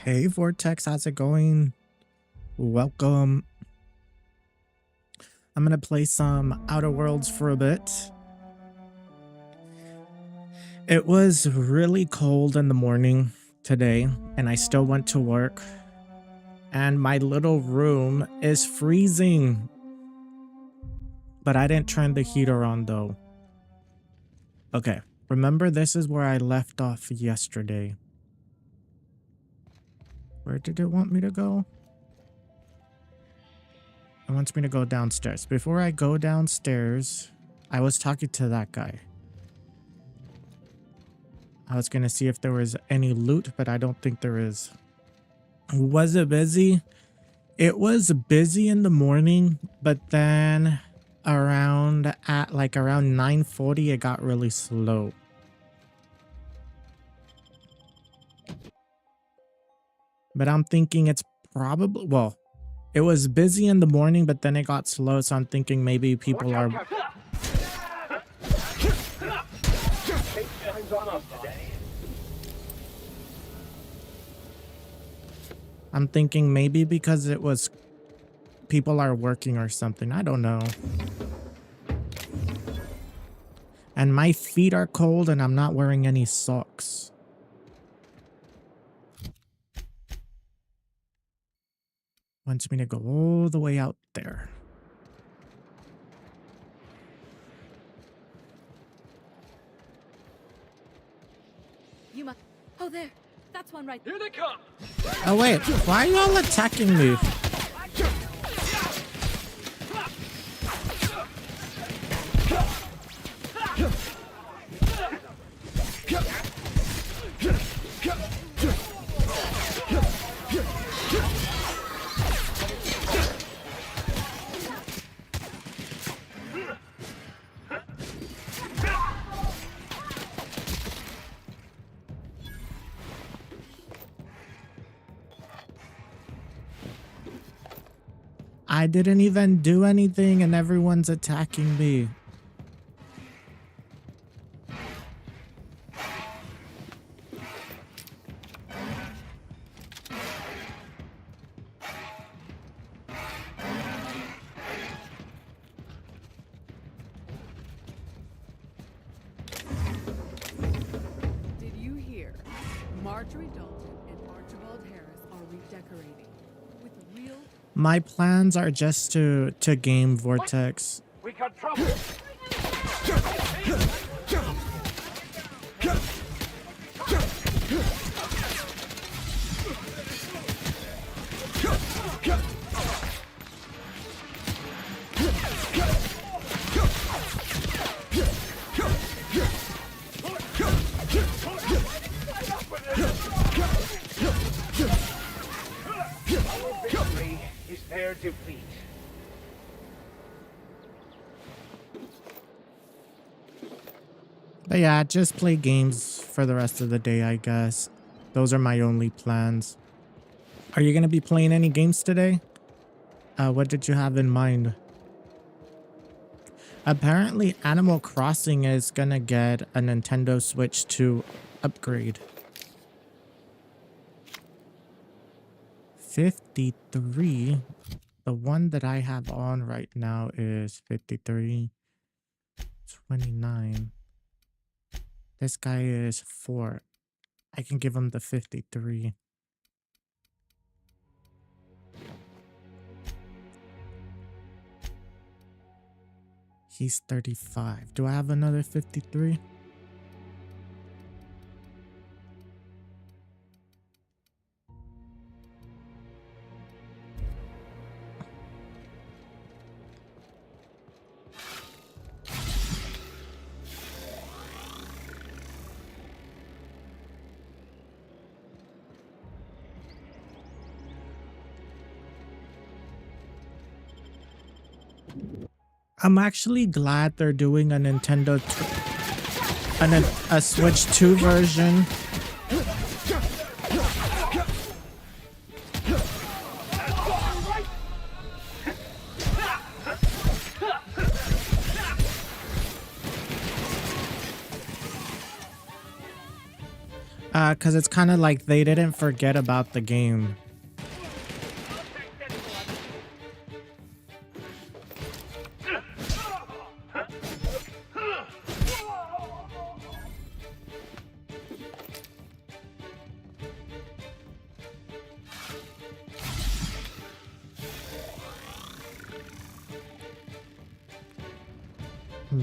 Hey Vortex, how's it going? Welcome. I'm gonna play some Outer Worlds for a bit. It was really cold in the morning today, and I still went to work. And my little room is freezing. But I didn't turn the heater on though. Okay, remember this is where I left off yesterday. Where did it want me to go? It wants me to go downstairs. Before I go downstairs, I was talking to that guy. I was gonna see if there was any loot, but I don't think there is. Was it busy? It was busy in the morning, but then around 9:40 it got really slow. But I'm thinking it's probably, well, it was busy in the morning, but then it got slow, so I'm thinking maybe people are I'm thinking maybe because it was people are working or something. I don't know. And my feet are cold and I'm not wearing any socks. Wants me to go all the way out there. You must. Oh, there. That's one right. Here they come. Oh wait, why are y'all attacking me? I didn't even do anything and everyone's attacking me. Did you hear? Marjorie Dalton and Archibald Harris are redecorating with real. My plans are just to game Vortex. We got trouble. Victory is their defeat. But yeah, just play games for the rest of the day, I guess. Those are my only plans. Are you going to be playing any games today? What did you have in mind? Apparently, Animal Crossing is going to get a Nintendo Switch 2 upgrade. 53. The one that I have on right now is 53. 29. This guy is 4. I can give him the 53. He's 35. Do I have another 53? I'm actually glad they're doing a a Switch 2 version. Because it's kind of like they didn't forget about the game.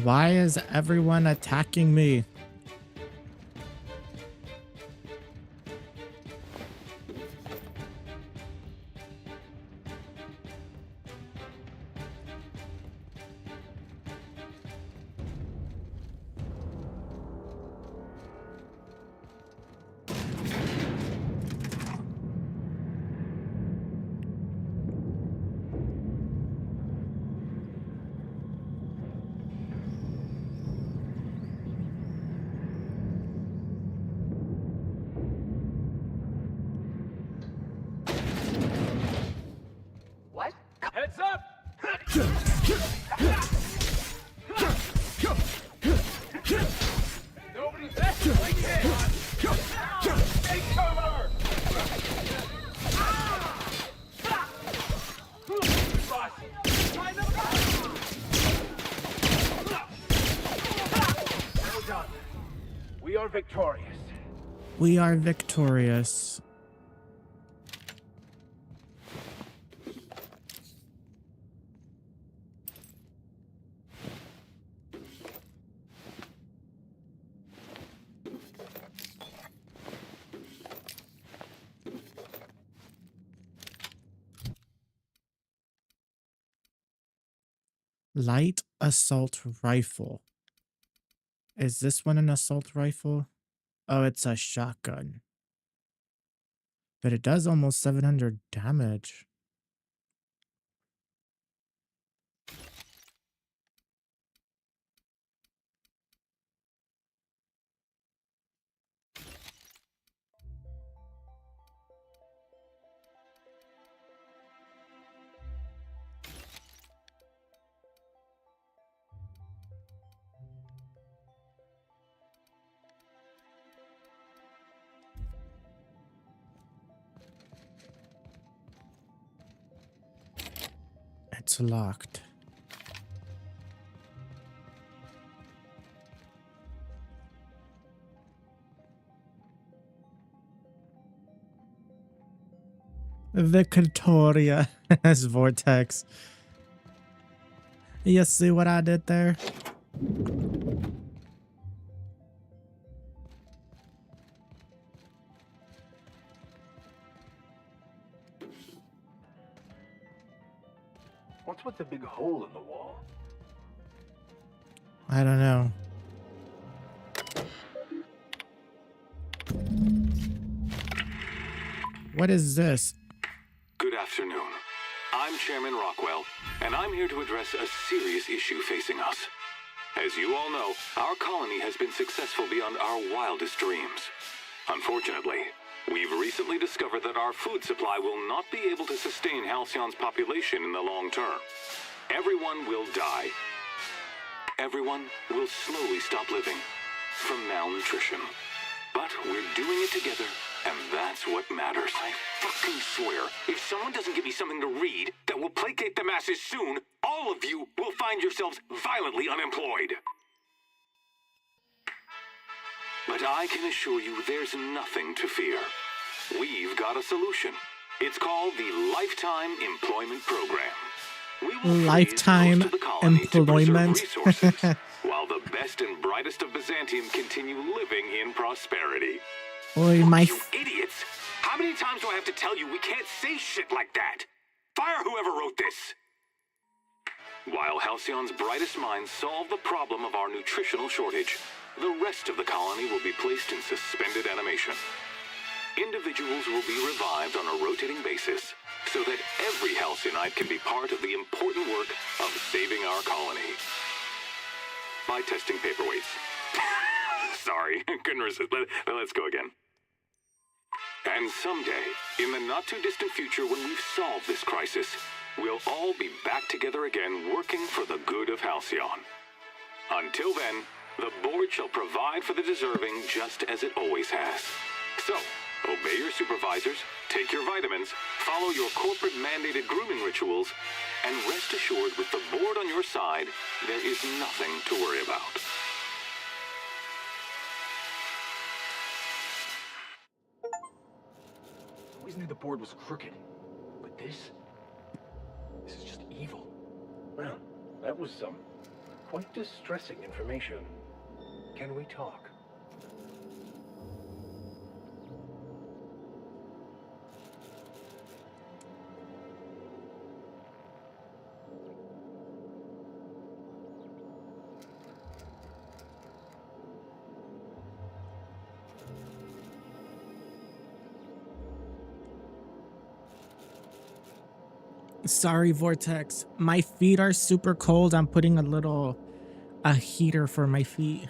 Why is everyone attacking me? What? Heads up! Nobody's there. Take cover! Well done. We are victorious. We are victorious. Light assault rifle. Is this one an assault rifle? Oh, it's a shotgun. But it does almost 700 damage. It's locked. Victoria as Vortex. You see what I did there? What's with the big hole in the wall? I don't know. What is this? Good afternoon. I'm Chairman Rockwell, and I'm here to address a serious issue facing us. As you all know, our colony has been successful beyond our wildest dreams. Unfortunately, we've recently discovered that our food supply will not be able to sustain Halcyon's population in the long term. Everyone will die. Everyone will slowly stop living from malnutrition. But we're doing it together, and that's what matters. I fucking swear, if someone doesn't give me something to read that will placate the masses soon, all of you will find yourselves violently unemployed. But I can assure you there's nothing to fear. We've got a solution. It's called the Lifetime Employment Program. We will Lifetime freeze most of the colony to preserve employment. resources, while the best and brightest of Byzantium continue living in prosperity. Oi, my You idiots! How many times do I have to tell you we can't say shit like that? Fire whoever wrote this! While Halcyon's brightest minds solve the problem of our nutritional shortage, the rest of the colony will be placed in suspended animation. Individuals will be revived on a rotating basis, so that every Halcyonite can be part of the important work of saving our colony. By testing paperweights. Sorry, couldn't resist. Let's go again. And someday, in the not-too-distant future when we've solved this crisis, we'll all be back together again working for the good of Halcyon. Until then, the board shall provide for the deserving just as it always has. So, obey your supervisors, take your vitamins, follow your corporate-mandated grooming rituals, and rest assured with the board on your side, there is nothing to worry about. Always knew the board was crooked. But this is just evil. Well, that was some quite distressing information. Can we talk? Sorry, Vortex. My feet are super cold. I'm putting a heater for my feet.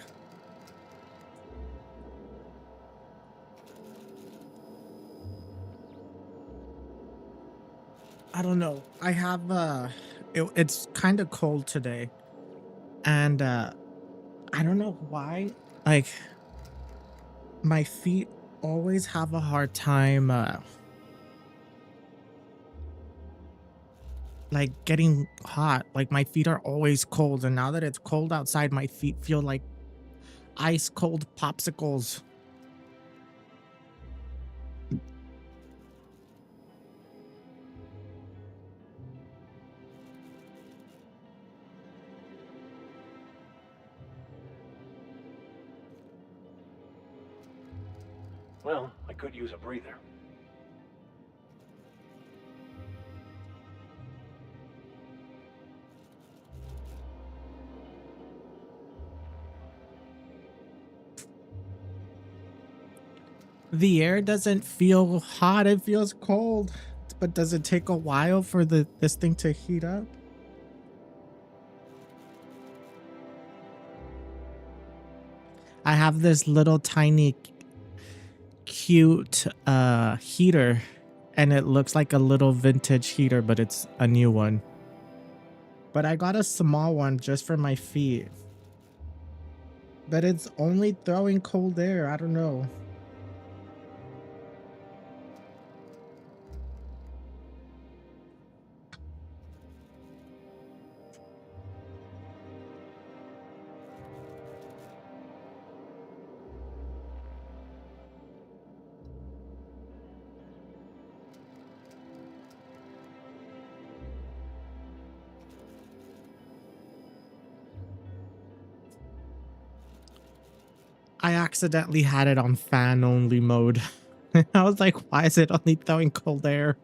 I don't know. I have it's kind of cold today. And I don't know why. Like my feet always have a hard time like getting hot. Like my feet are always cold, and now that it's cold outside, my feet feel like ice cold popsicles. Well, I could use a breather. The air doesn't feel hot, it feels cold. But does it take a while for this thing to heat up? I have this little tiny cute heater, and it looks like a little vintage heater, but it's a new one. But I got a small one just for my feet. But it's only throwing cold air. I don't know. I accidentally had it on fan only mode. I was like, why is it only throwing cold air?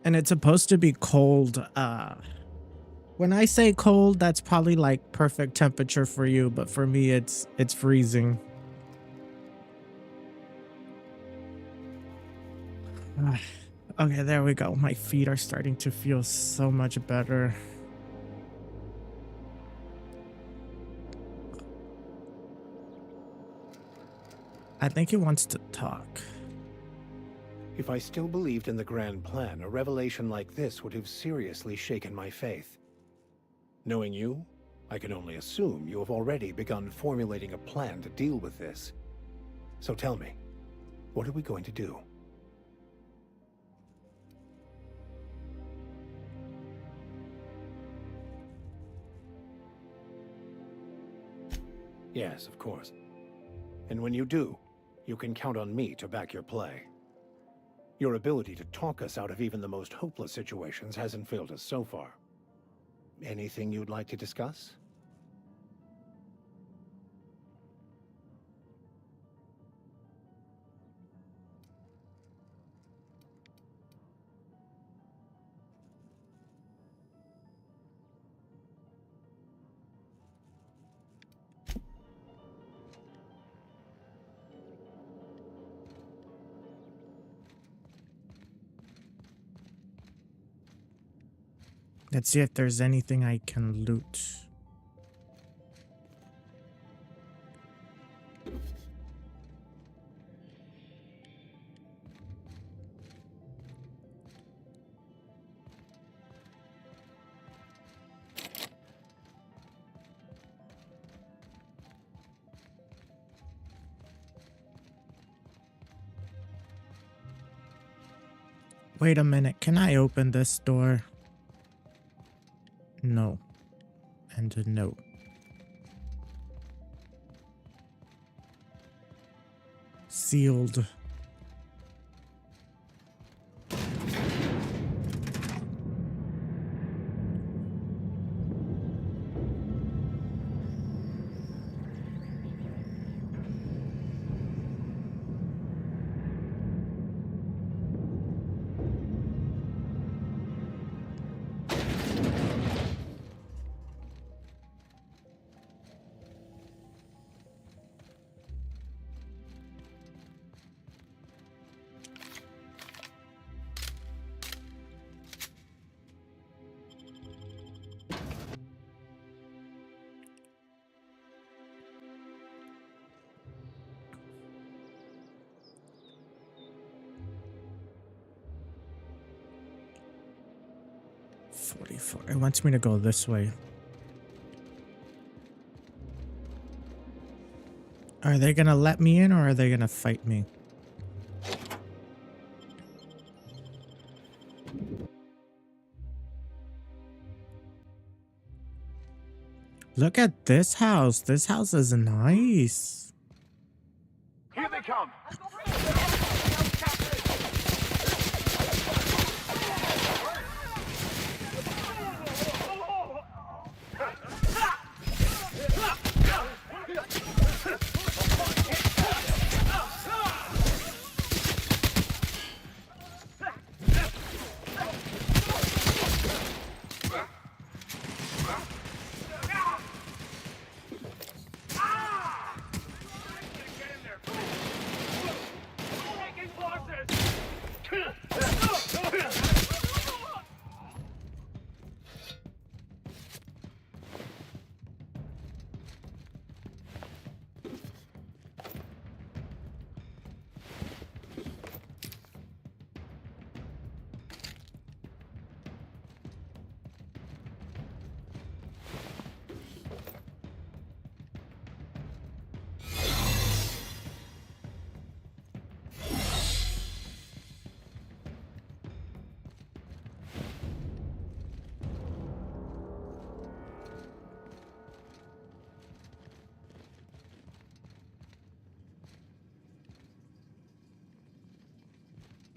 And it's supposed to be cold. When I say cold, that's probably like perfect temperature for you, but for me it's freezing. Okay, there we go. My feet are starting to feel so much better. I think he wants to talk. If I still believed in the grand plan, a revelation like this would have seriously shaken my faith. Knowing you, I can only assume you have already begun formulating a plan to deal with this. So tell me, what are we going to do? Yes, of course. And when you do, you can count on me to back your play. Your ability to talk us out of even the most hopeless situations hasn't failed us so far. Anything you'd like to discuss? Let's see if there's anything I can loot. Wait a minute. Can I open this door? No. And a no. Sealed. It wants me to go this way. Are they gonna let me in or are they gonna fight me? Look at this house. This house is nice. Here they come!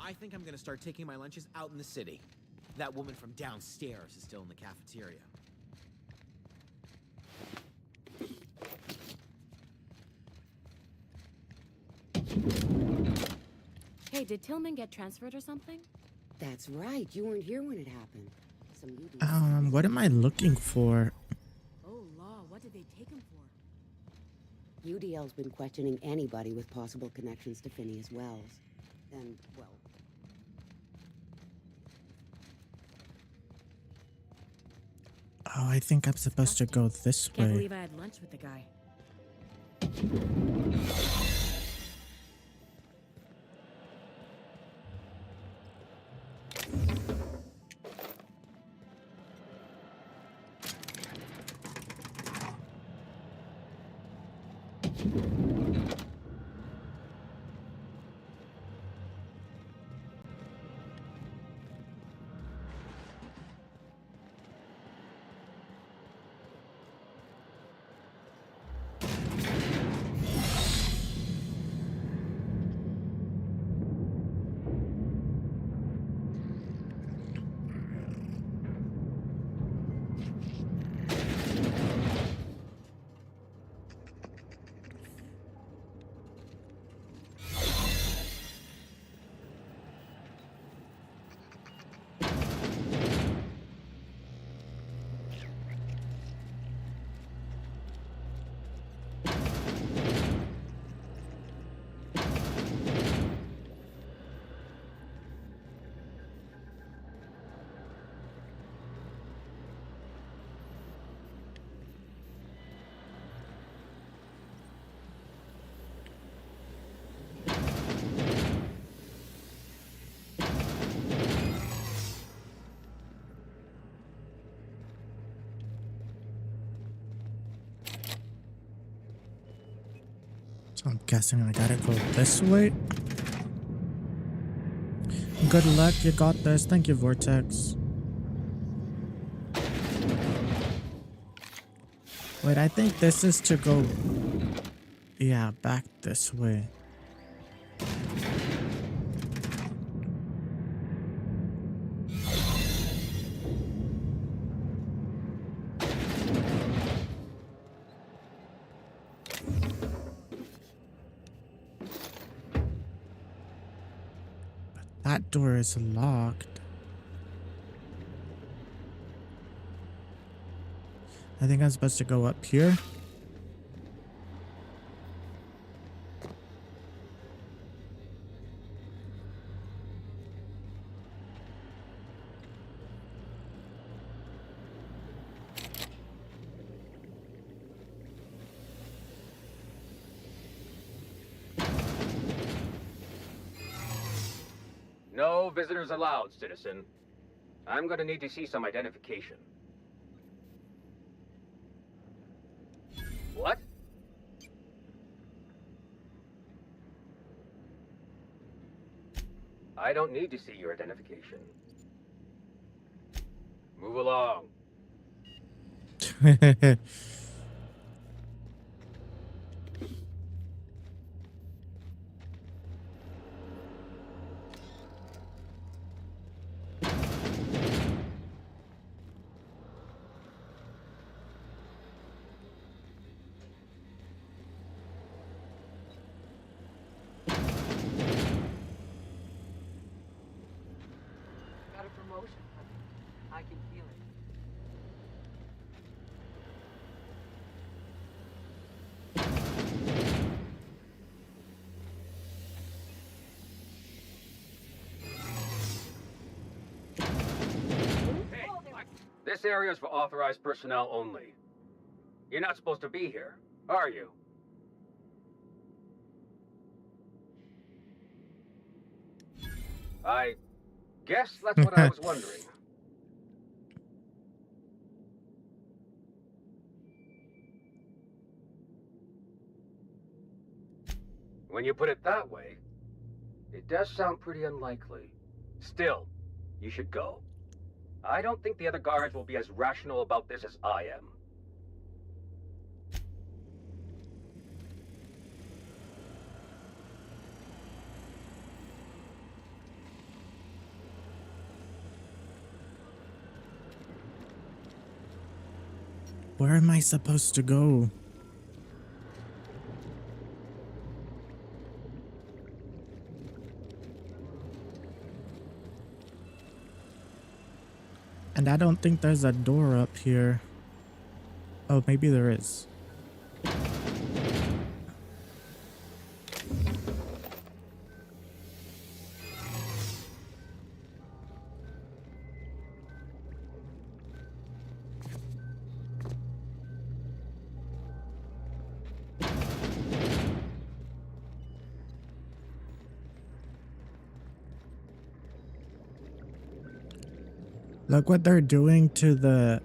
I think I'm gonna start taking my lunches out in the city. That woman from downstairs is still in the cafeteria. Hey, did Tillman get transferred or something? That's right. You weren't here when it happened. What am I looking for? Oh, law, what did they take him for? UDL's been questioning anybody with possible connections to Phineas Wells. And, well... Oh, I think I'm supposed to go this Can't way. believe I had lunch with the guy. So I'm guessing I gotta go this way. good luck. You got this. Thank you, Vortex. Wait, I think this is to go... Yeah, back this way. That door is locked. I think I'm supposed to go up here. No visitors allowed, citizen. I'm gonna need to see some identification. What? I don't need to see your identification. Move along. Got a promotion. I can feel it. Hey, this area is for authorized personnel only. You're not supposed to be here, are you? I guess that's what I was wondering. When you put it that way, it does sound pretty unlikely. Still, you should go. I don't think the other guards will be as rational about this as I am. Where am I supposed to go? And I don't think there's a door up here. Oh, maybe there is. Look what they're doing to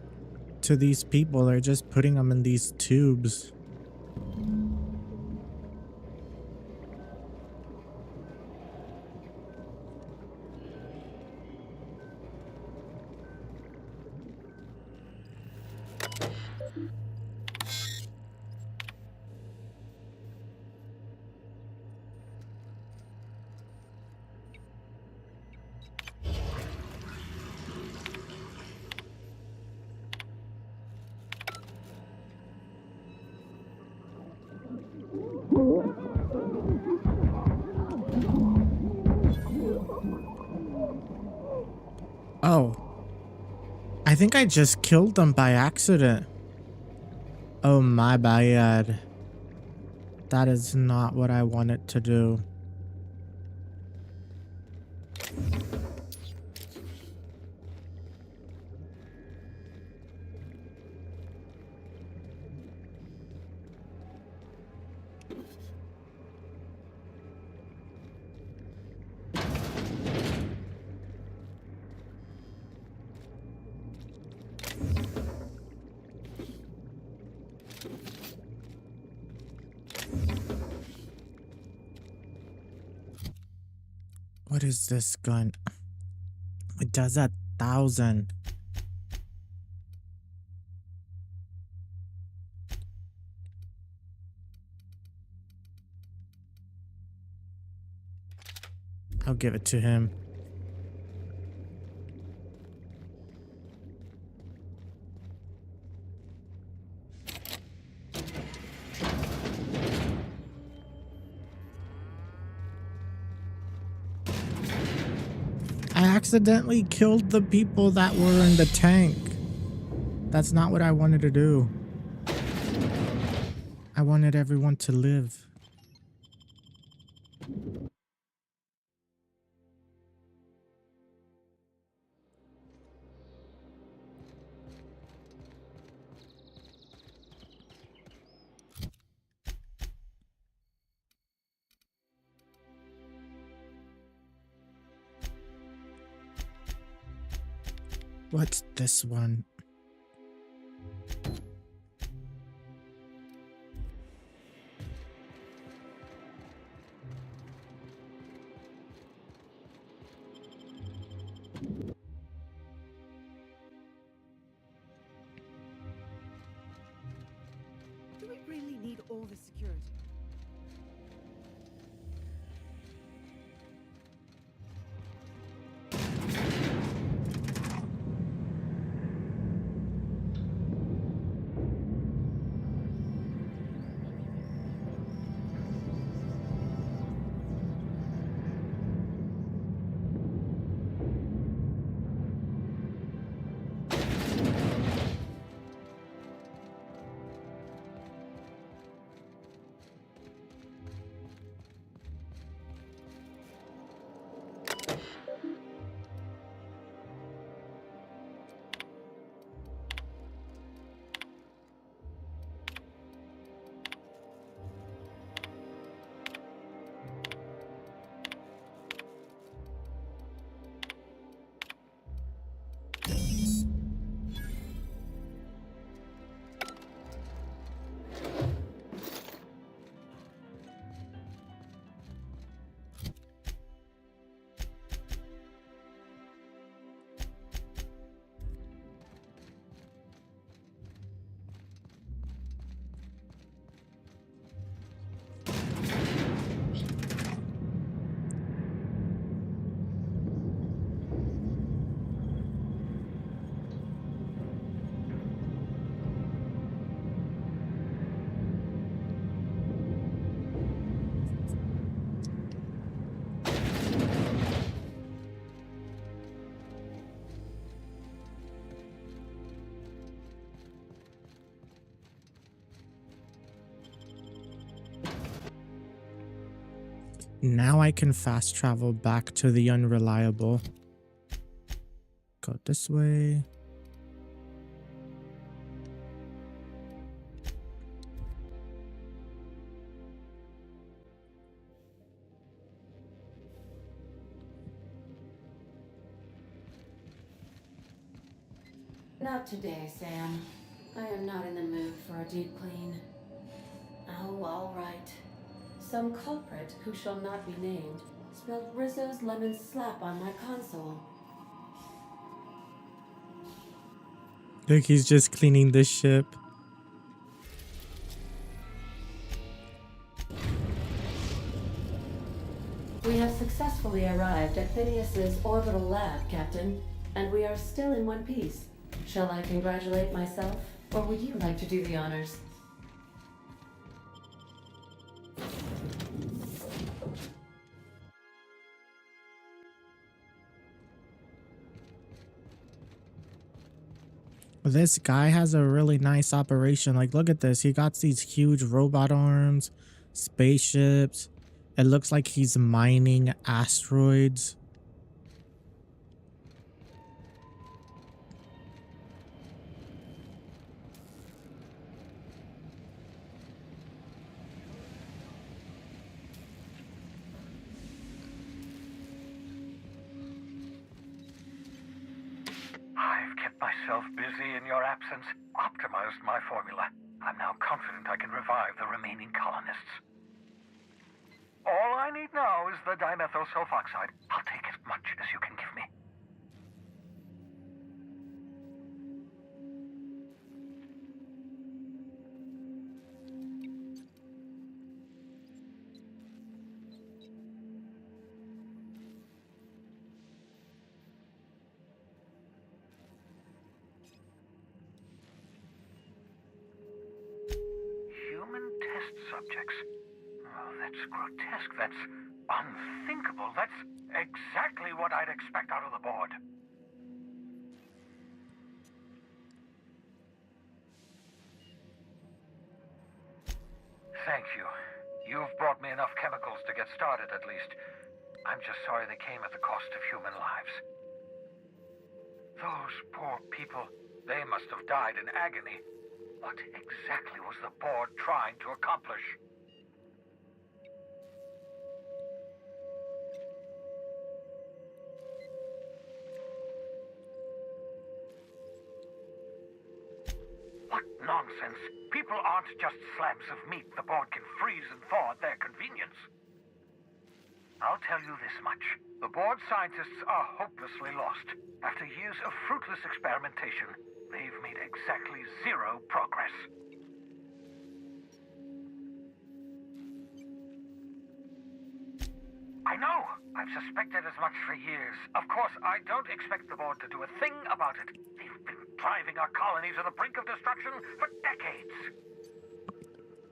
these people. They're just putting them in these tubes. Oh. I think I just killed them by accident. Oh, my bad. That is not what I wanted to do. What is this gun? It does 1,000. I'll give it to him. I accidentally killed the people that were in the tank. That's not what I wanted to do. I wanted everyone to live. What's this one? Do we really need all the security? Now I can fast travel back to the unreliable. Go this way. Not today, Sam. I am not in the mood for a deep clean. Oh, all right. Some culprit who shall not be named spilled Rizzo's lemon slap on my console. Look, he's just cleaning this ship. We have successfully arrived at Phineas's orbital lab, Captain, and we are still in one piece. Shall I congratulate myself, or would you like to do the honors? This guy has a really nice operation. Like, look at this. He got these huge robot arms, spaceships. It looks like he's mining asteroids. I've kept myself busy in your absence, optimized my formula. I'm now confident I can revive the remaining colonists. All I need now is the dimethyl sulfoxide. I'll take as much as you can give me. test subjects. Oh, that's grotesque. That's unthinkable. That's exactly what I'd expect out of the board. Thank you. You've brought me enough chemicals to get started, at least. I'm just sorry they came at the cost of human lives. Those poor people, they must have died in agony. What exactly was the board trying to accomplish? What nonsense! People aren't just slabs of meat the board can freeze and thaw at their convenience. I'll tell you this much. The board scientists are hopelessly lost. After years of fruitless experimentation, they've made exactly zero progress. I know! I've suspected as much for years. Of course, I don't expect the board to do a thing about it. They've been driving our colony to the brink of destruction for decades.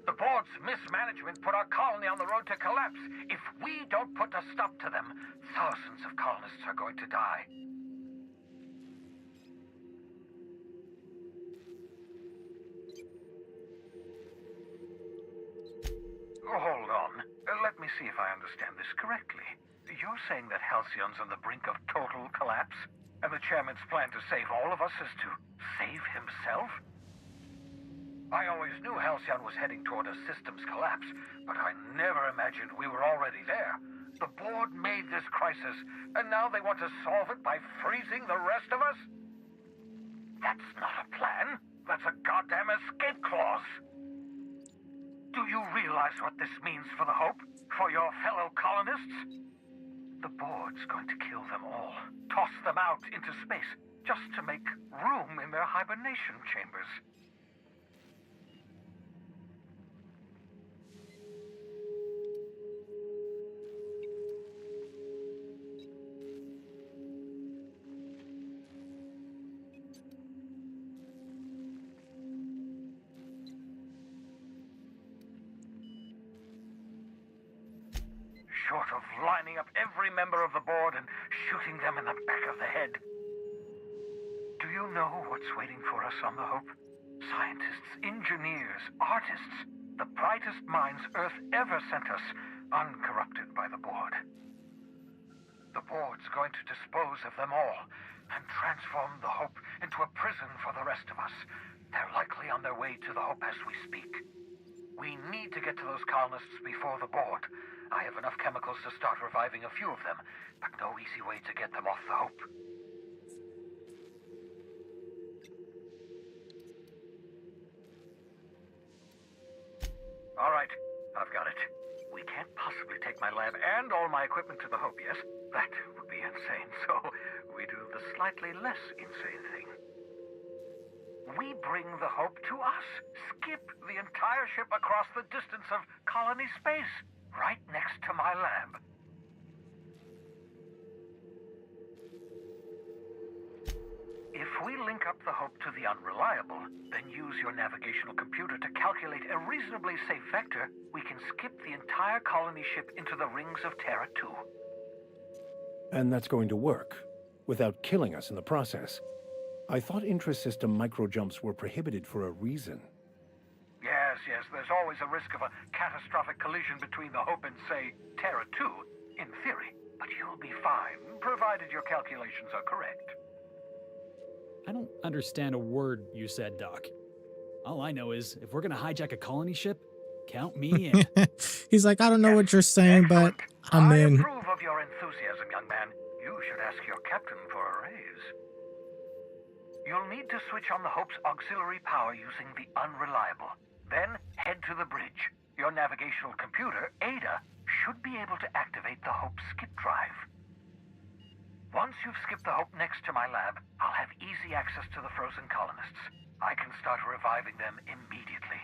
The board's mismanagement put our colony on the road to collapse. If we don't put a stop to them, thousands of colonists are going to die. Hold on. Let me see if I understand this correctly. You're saying that Halcyon's on the brink of total collapse, and the chairman's plan to save all of us is to save himself? I always knew Halcyon was heading toward a systems collapse, but I never imagined we were already there. The board made this crisis, and now they want to solve it by freezing the rest of us? That's not a plan. That's a goddamn escape clause. Do you realize what this means for the Hope? For your fellow colonists? The board's going to kill them all. Toss them out into space, just to make room in their hibernation chambers. Short of lining up every member of the board and shooting them in the back of the head. Do you know what's waiting for us on the Hope? Scientists, engineers, artists, the brightest minds Earth ever sent us, uncorrupted by the board. The board's going to dispose of them all and transform the Hope into a prison for the rest of us. They're likely on their way to the Hope as we speak. We need to get to those colonists before the board. I have enough chemicals to start reviving a few of them, but no easy way to get them off the Hope. All right, I've got it. We can't possibly take my lab and all my equipment to the Hope, yes? That would be insane, so we do the slightly less insane thing. We bring the Hope to us. Skip the entire ship across the distance of colony space, right next to my lab. If we link up the Hope to the Unreliable, then use your navigational computer to calculate a reasonably safe vector, we can skip the entire colony ship into the rings of Terra 2. And that's going to work, without killing us in the process. I thought intra-system microjumps were prohibited for a reason. Yes, there's always a risk of a catastrophic collision between the Hope and, say, Terra 2, in theory. But you'll be fine, provided your calculations are correct. I don't understand a word you said, Doc. All I know is, if we're gonna hijack a colony ship, count me in. He's like, I don't know what you're saying, but I'm in. I approve of your enthusiasm, young man. You should ask your captain for a raise. You'll need to switch on the Hope's auxiliary power using the Unreliable. Then head to the bridge. Your navigational computer, Ada, should be able to activate the Hope skip drive. Once you've skipped the Hope next to my lab, I'll have easy access to the frozen colonists. I can start reviving them immediately.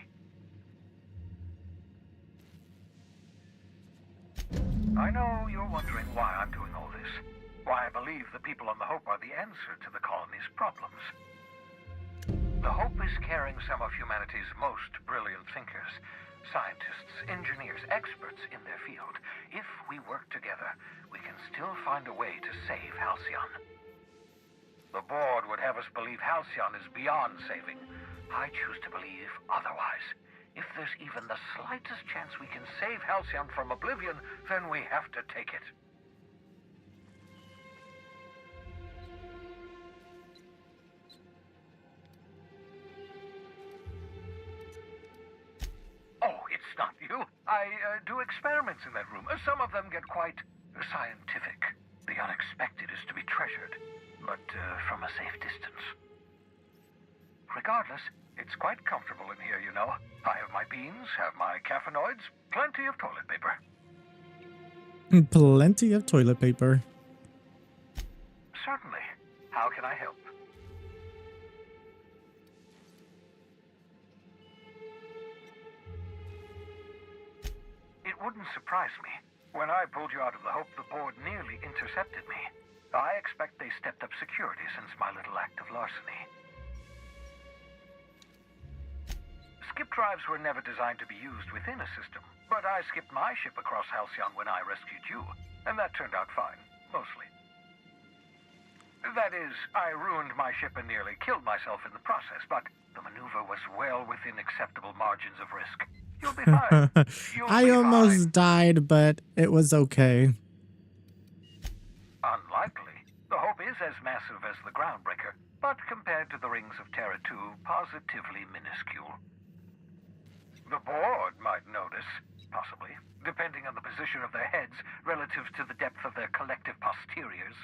I know you're wondering why I'm doing all this. Why I believe the people on the Hope are the answer to the colony's problems. The Hope is carrying some of humanity's most brilliant thinkers. Scientists, engineers, experts in their field. If we work together, we can still find a way to save Halcyon. The board would have us believe Halcyon is beyond saving. I choose to believe otherwise. If there's even the slightest chance we can save Halcyon from oblivion, then we have to take it. Oh, it's not you. I do experiments in that room. Some of them get quite scientific. The unexpected is to be treasured, but from a safe distance. Regardless, it's quite comfortable in here, you know. I have my beans, have my caffeinoids, plenty of toilet paper. Plenty of toilet paper. Certainly. How can I help? It wouldn't surprise me. When I pulled you out of the Hope, the board nearly intercepted me. I expect they stepped up security since my little act of larceny. Skip drives were never designed to be used within a system, but I skipped my ship across Halcyon when I rescued you, and that turned out fine, mostly. That is, I ruined my ship and nearly killed myself in the process, but the maneuver was well within acceptable margins of risk. You'll be fine. I almost died, but it was okay. Unlikely. The Hope is as massive as the Groundbreaker, but compared to the Rings of Terra 2, positively minuscule. The board might notice, possibly, depending on the position of their heads relative to the depth of their collective posteriors.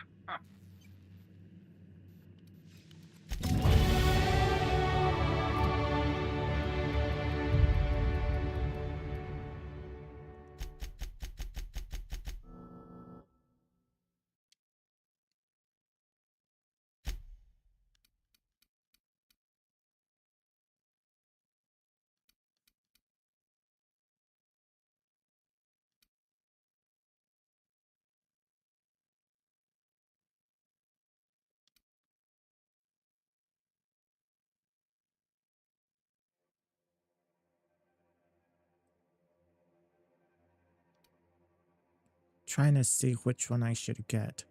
Trying to see which one I should get.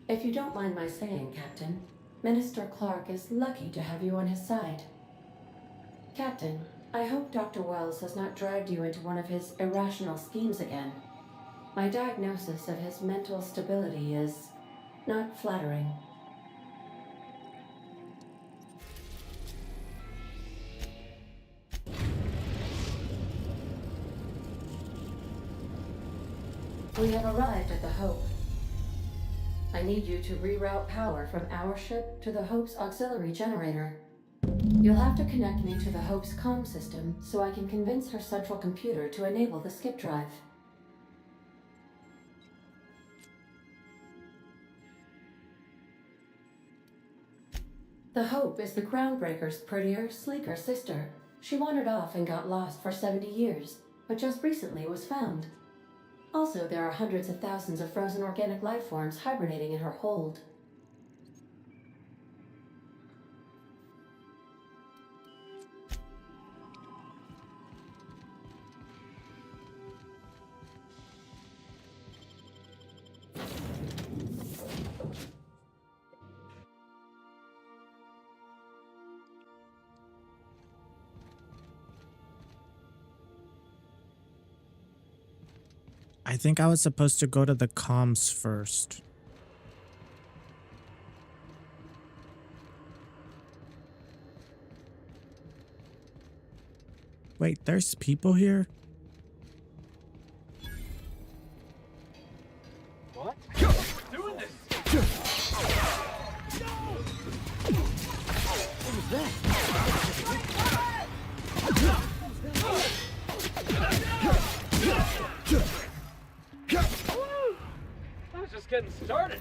If you don't mind my saying, Captain, Minister Clark is lucky to have you on his side. Captain, I hope Dr. Wells has not dragged you into one of his irrational schemes again. My diagnosis of his mental stability is not flattering. We have arrived at the Hope. I need you to reroute power from our ship to the Hope's auxiliary generator. You'll have to connect me to the Hope's comm system so I can convince her central computer to enable the skip drive. The Hope is the Groundbreaker's prettier, sleeker sister. She wandered off and got lost for 70 years, but just recently was found. Also, there are hundreds of thousands of frozen organic life forms hibernating in her hold. I think I was supposed to go to the comms first. Wait, there's people here? What? We're doing this! What was that? I was just getting started.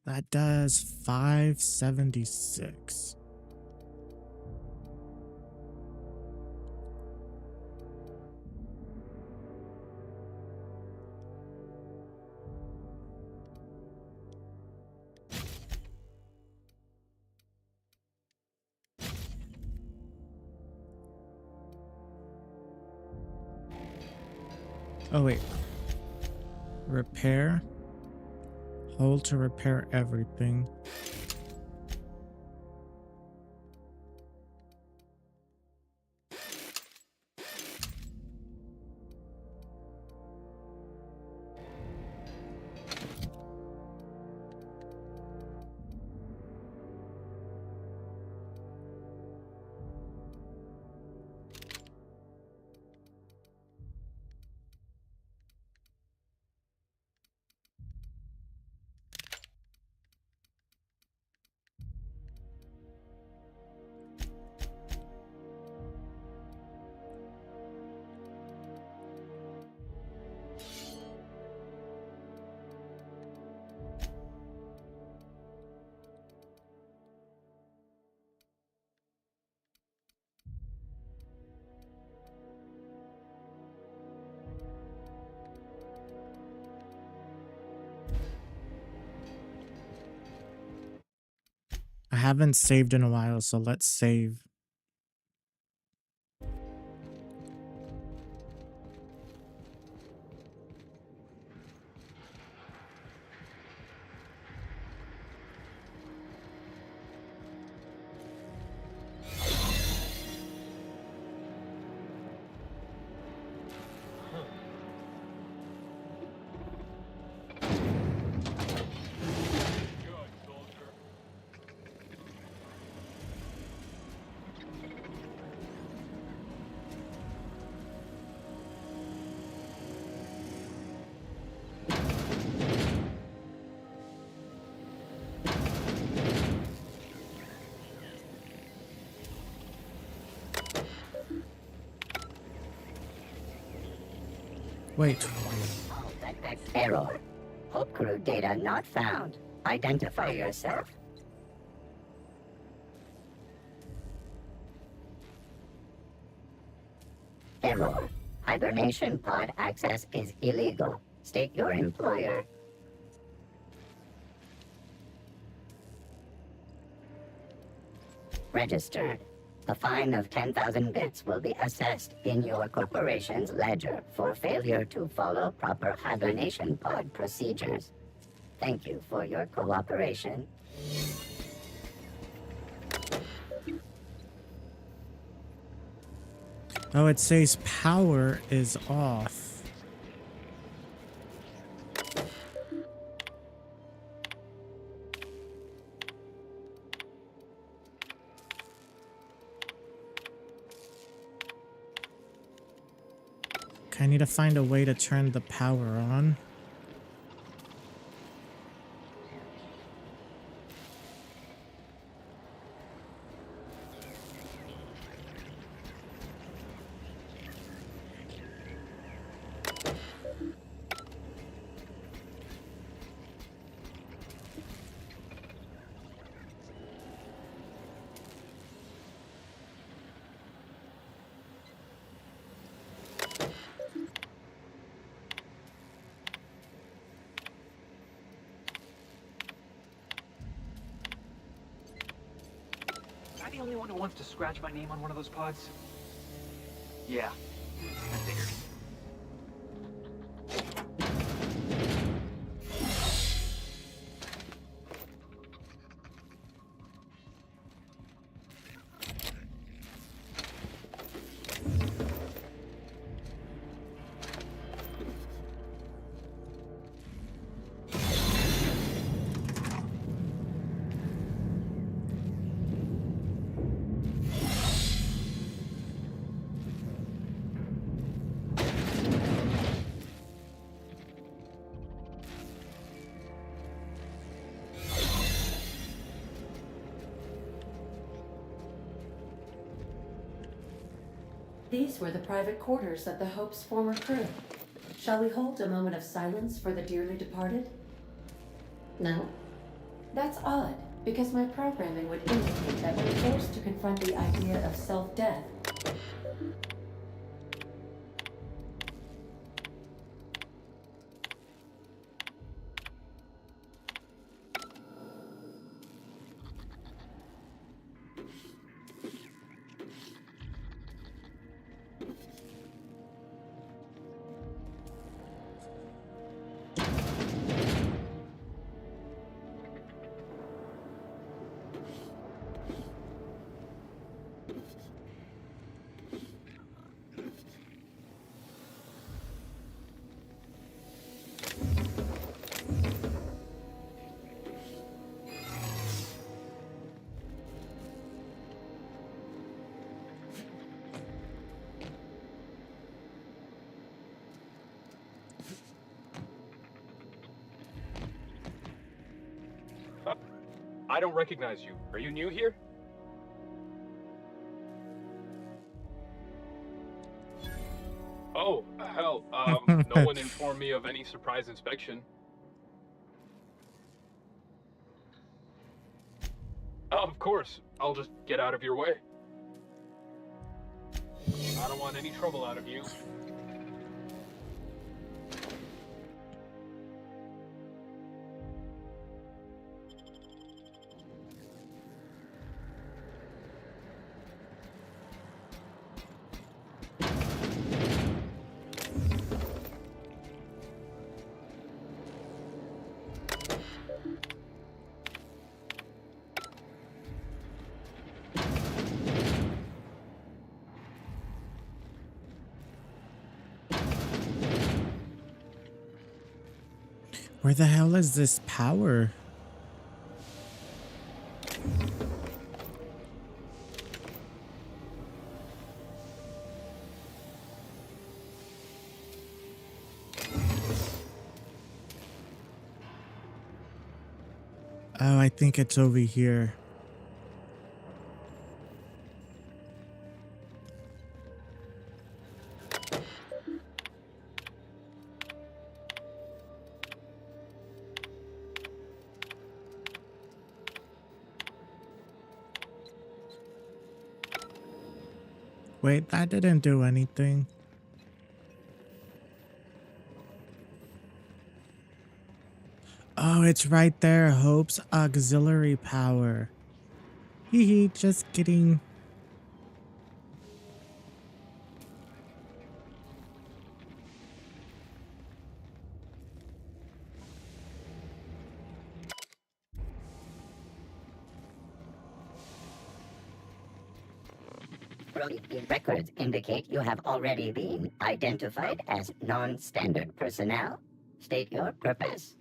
That does 576. Oh wait. Repair. Hold to repair everything. I haven't saved in a while, so let's save. Wait. Error. Hope crew data not found. Identify yourself. Error. Hibernation pod access is illegal. State your employer. Registered. A fine of 10,000 bits will be assessed in your corporation's ledger for failure to follow proper hibernation pod procedures. Thank you for your cooperation. Oh, it says power is off. I need to find a way to turn the power on. Am I the only one who wants to scratch my name on one of those pods? Yeah, I figured. These were the private quarters of the Hope's former crew. Shall we hold a moment of silence for the dearly departed? No? That's odd, because my programming would indicate that when forced to confront the idea of self-death, I don't recognize you. Are you new here? Oh, hell, no one informed me of any surprise inspection. Oh, of course. I'll just get out of your way. I don't want any trouble out of you. Where the hell is this power? Oh, I think it's over here. Wait, that didn't do anything. Oh, it's right there. Hope's auxiliary power. Hee hee, just kidding. Records indicate you have already been identified as non-standard personnel. State your purpose.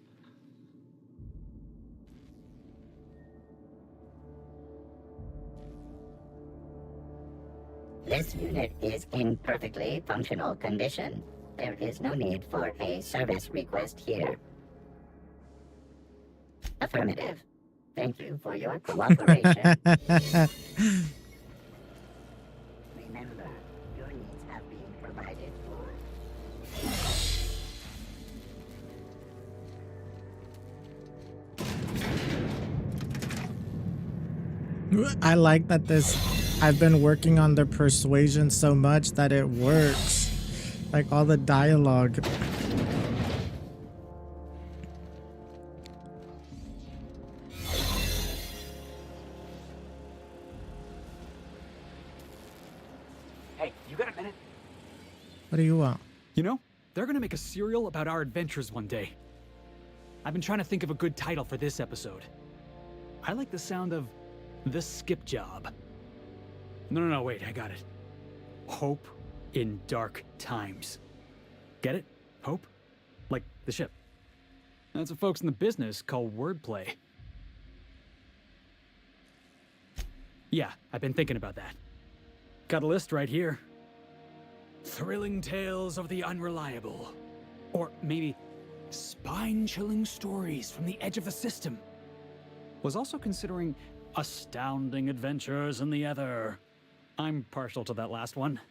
This unit is in perfectly functional condition. There is no need for a service request here. Affirmative. Thank you for your cooperation. Remember, your needs have been provided for. I like that I've been working on the persuasion so much that it works. Like all the dialogue. Hey, you got a minute? What do you want? You know, they're gonna make a serial about our adventures one day. I've been trying to think of a good title for this episode. I like the sound of The Skip Job. No, wait, I got it. Hope in Dark Times. Get it? Hope? Like the ship. That's what folks in the business call wordplay. Yeah, I've been thinking about that. Got a list right here. Thrilling tales of the unreliable. Or maybe spine-chilling stories from the edge of the system. Was also considering astounding adventures in the ether. I'm partial to that last one.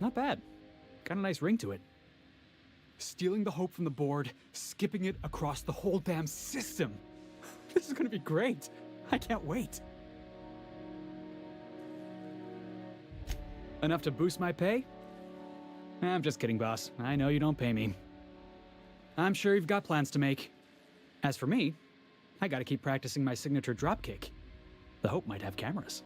Not bad. Got a nice ring to it. Stealing the hope from the board, skipping it across the whole damn system. This is gonna be great. I can't wait. Enough to boost my pay? I'm just kidding, boss. I know you don't pay me. I'm sure you've got plans to make. As for me, I gotta keep practicing my signature dropkick. The Hope might have cameras.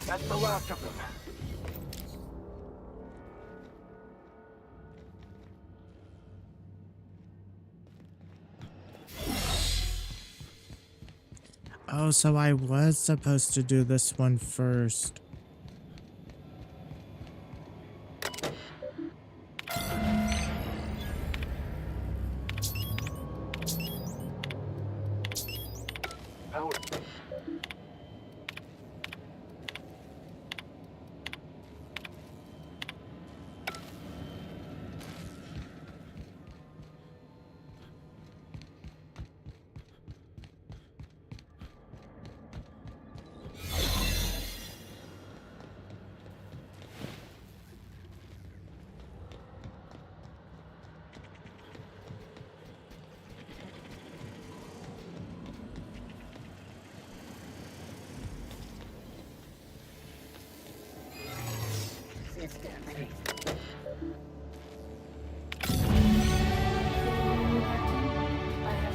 That's the last of them. Oh, so I was supposed to do this one first.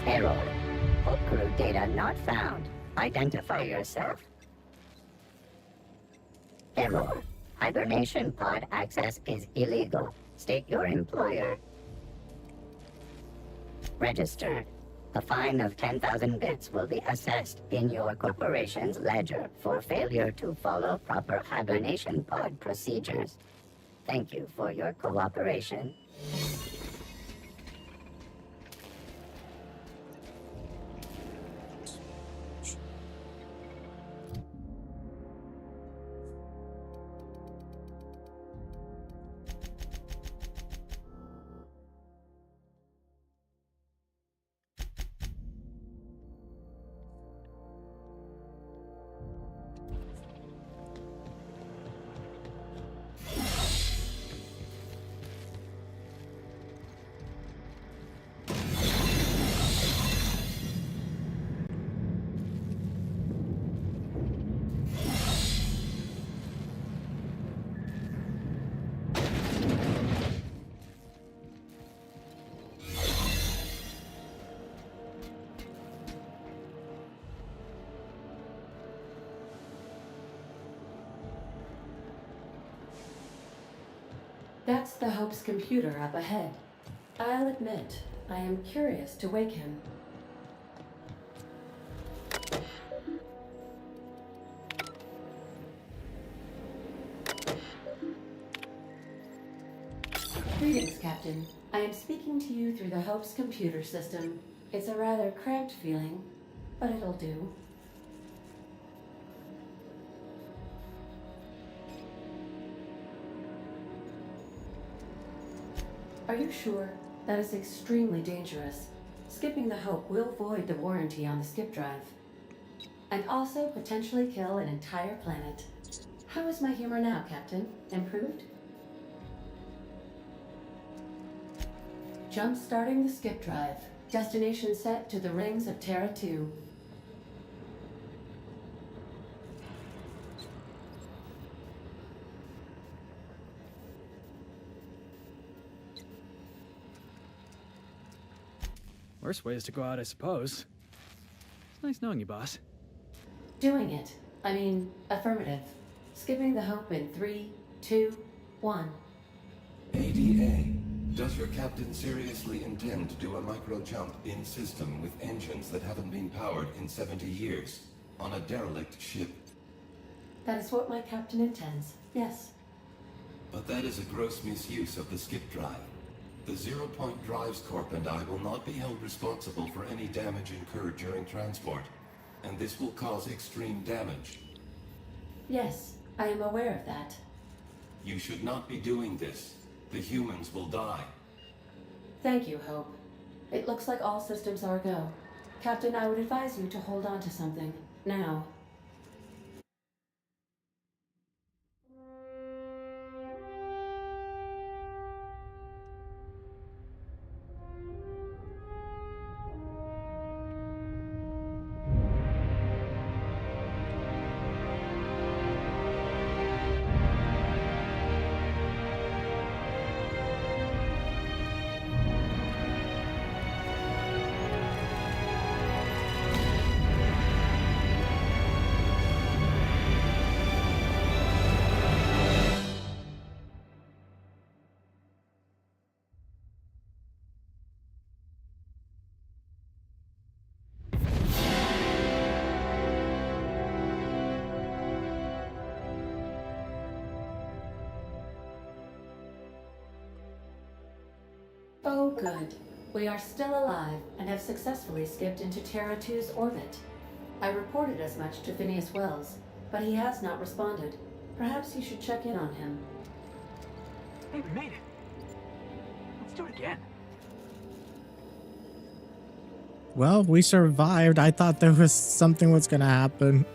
Error. Hope crew data not found. Identify yourself. Error. Hibernation pod access is illegal. State your employer. Registered. A fine of 10,000 bits will be assessed in your corporation's ledger for failure to follow proper hibernation pod procedures. Thank you for your cooperation. That's the Hope's computer up ahead. I'll admit, I am curious to wake him. Greetings, Captain. I am speaking to you through the Hope's computer system. It's a rather cramped feeling, but it'll do. Are you sure? That is extremely dangerous. Skipping the Hope will void the warranty on the skip drive. And also potentially kill an entire planet. How is my humor now, Captain? Improved? Jump-starting the skip drive. Destination set to the rings of Terra 2. Worst way is to go out, I suppose. It's nice knowing you, boss. Doing it. I mean, affirmative. Skipping the Hope in 3, 2, 1. ADA, does your captain seriously intend to do a micro jump in system with engines that haven't been powered in 70 years on a derelict ship? That is what my captain intends, yes. But that is a gross misuse of the skip drive. The Zero Point Drives Corp and I will not be held responsible for any damage incurred during transport, and this will cause extreme damage. Yes, I am aware of that. You should not be doing this. The humans will die. Thank you, Hope. It looks like all systems are go. Captain, I would advise you to hold on to something. Now. Oh, good. We are still alive and have successfully skipped into Terra 2's orbit. I reported as much to Phineas Wells, but he has not responded. Perhaps you should check in on him. Hey, we made it. Let's do it again. Well, we survived. I thought there was something was gonna happen.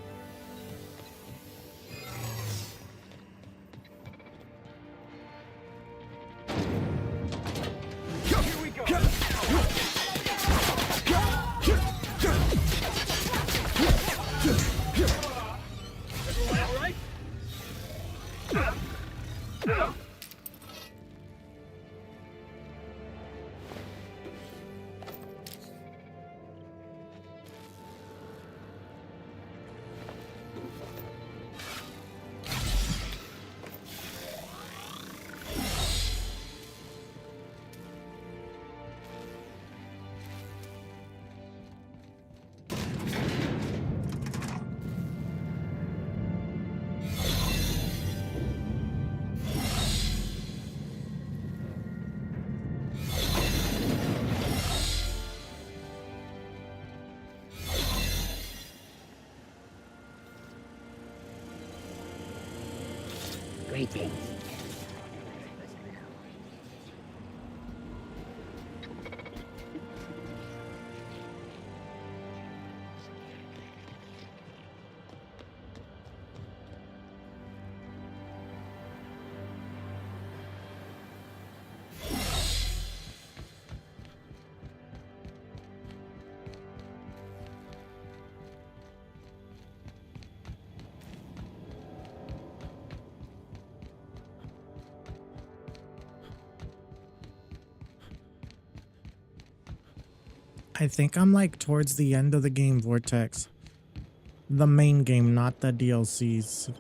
Greetings. I think I'm like towards the end of the game, Vortex. The main game, not the DLCs.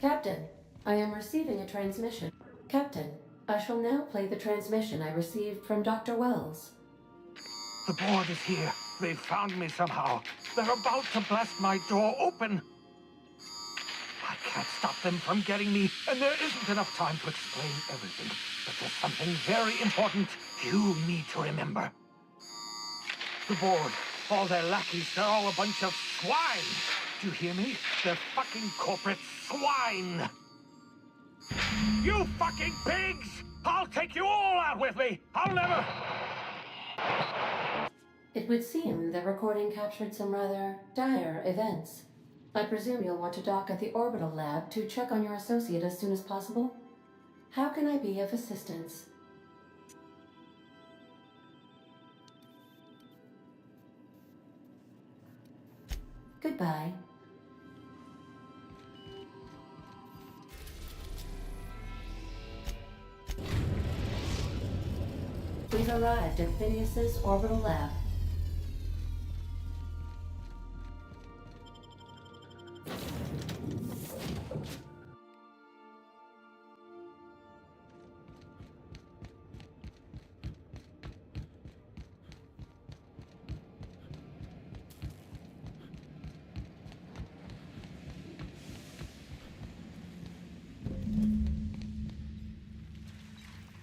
Captain, I am receiving a transmission. Captain, I shall now play the transmission I received from Dr. Wells. The board is here. They've found me somehow. They're about to blast my door open. I can't stop them from getting me, and there isn't enough time to explain everything. But there's something very important you need to remember. The board, all their lackeys, they're all a bunch of swine. Do you hear me? They're fucking corporate swine. You fucking pigs! I'll take you all out with me! I'll never... It would seem the recording captured some rather dire events. I presume you'll want to dock at the orbital lab to check on your associate as soon as possible. How can I be of assistance? Goodbye. We've arrived at Phineas's orbital lab.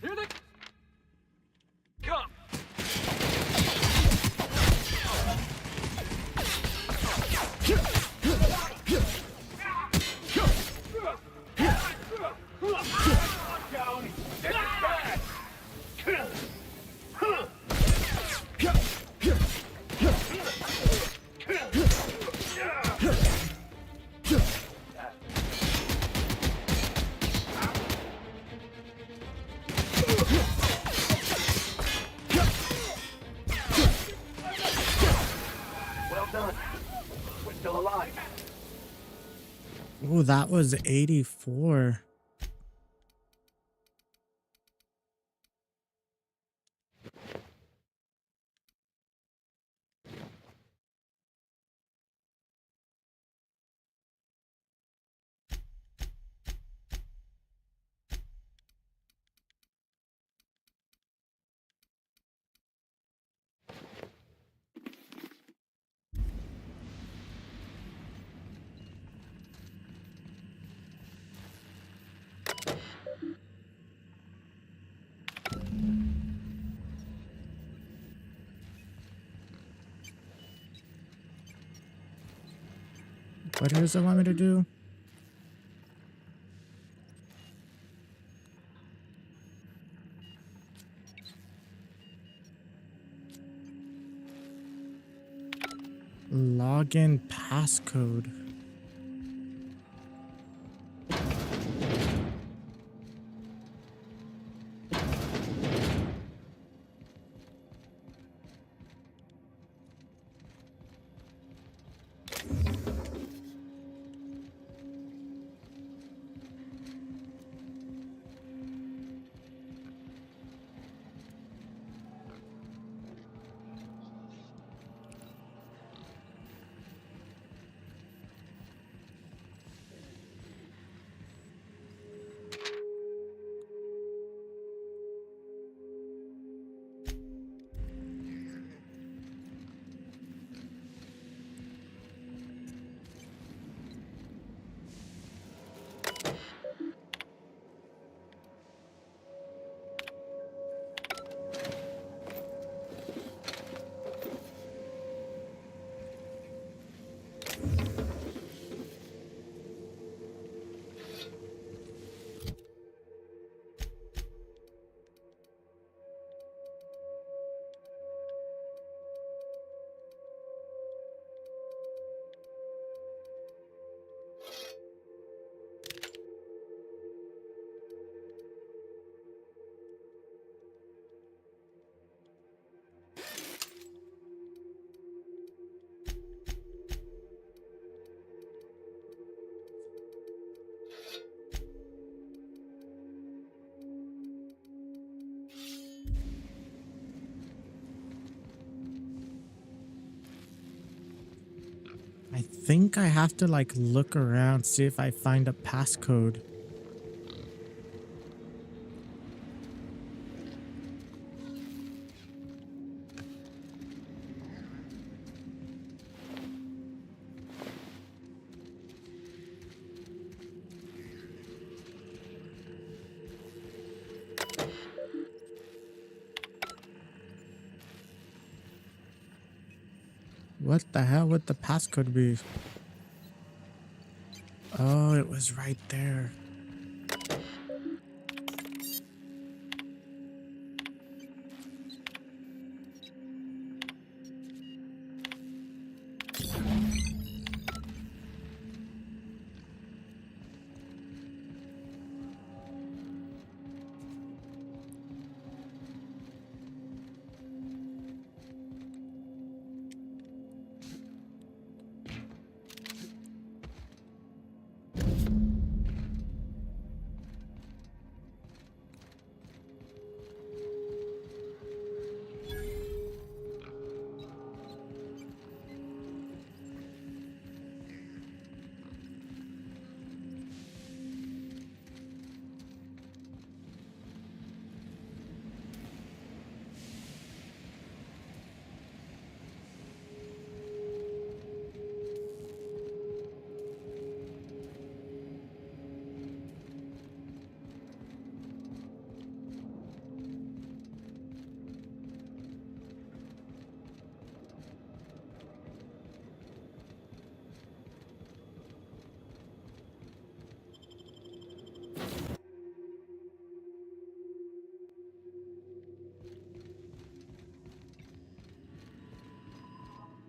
Here they come. Down! It's bad! Well done. We're still alive. Oh, that was 84. What does it want me to do? Login passcode. think I have to like look around, see if I find a passcode. What the hell would the passcode be? Oh, it was right there.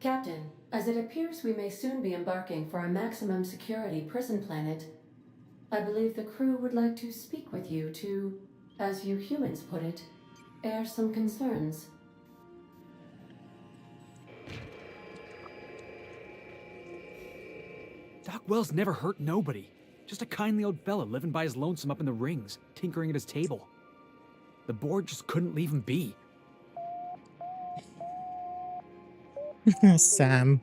Captain, as it appears we may soon be embarking for a maximum security prison planet, I believe the crew would like to speak with you to, as you humans put it, air some concerns. Doc Wells never hurt nobody. Just a kindly old fella living by his lonesome up in the rings, tinkering at his table. The board just couldn't leave him be. Sam.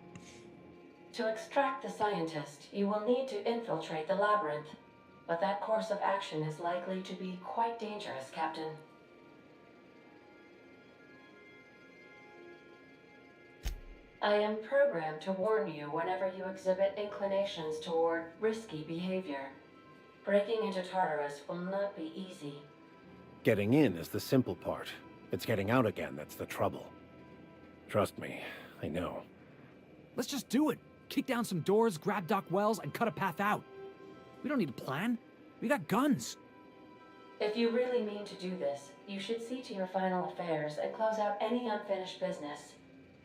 To extract the scientist, you will need to infiltrate the labyrinth. But that course of action is likely to be quite dangerous, Captain. I am programmed to warn you whenever you exhibit inclinations toward risky behavior. Breaking into Tartarus will not be easy. Getting in is the simple part. It's getting out again that's the trouble. Trust me, I know. Let's just do it. Kick down some doors, grab Doc Wells, and cut a path out. We don't need a plan. We got guns. If you really mean to do this, you should see to your final affairs and close out any unfinished business.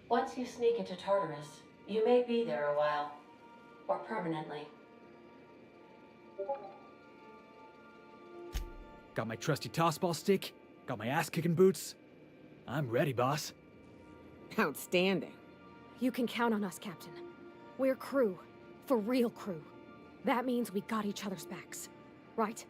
Once you sneak into Tartarus, you may be there a while. Or permanently. Got my trusty tossball stick, got my ass-kicking boots. I'm ready, boss. Outstanding. You can count on us, Captain. We're crew. For real crew. That means we got each other's backs. Right?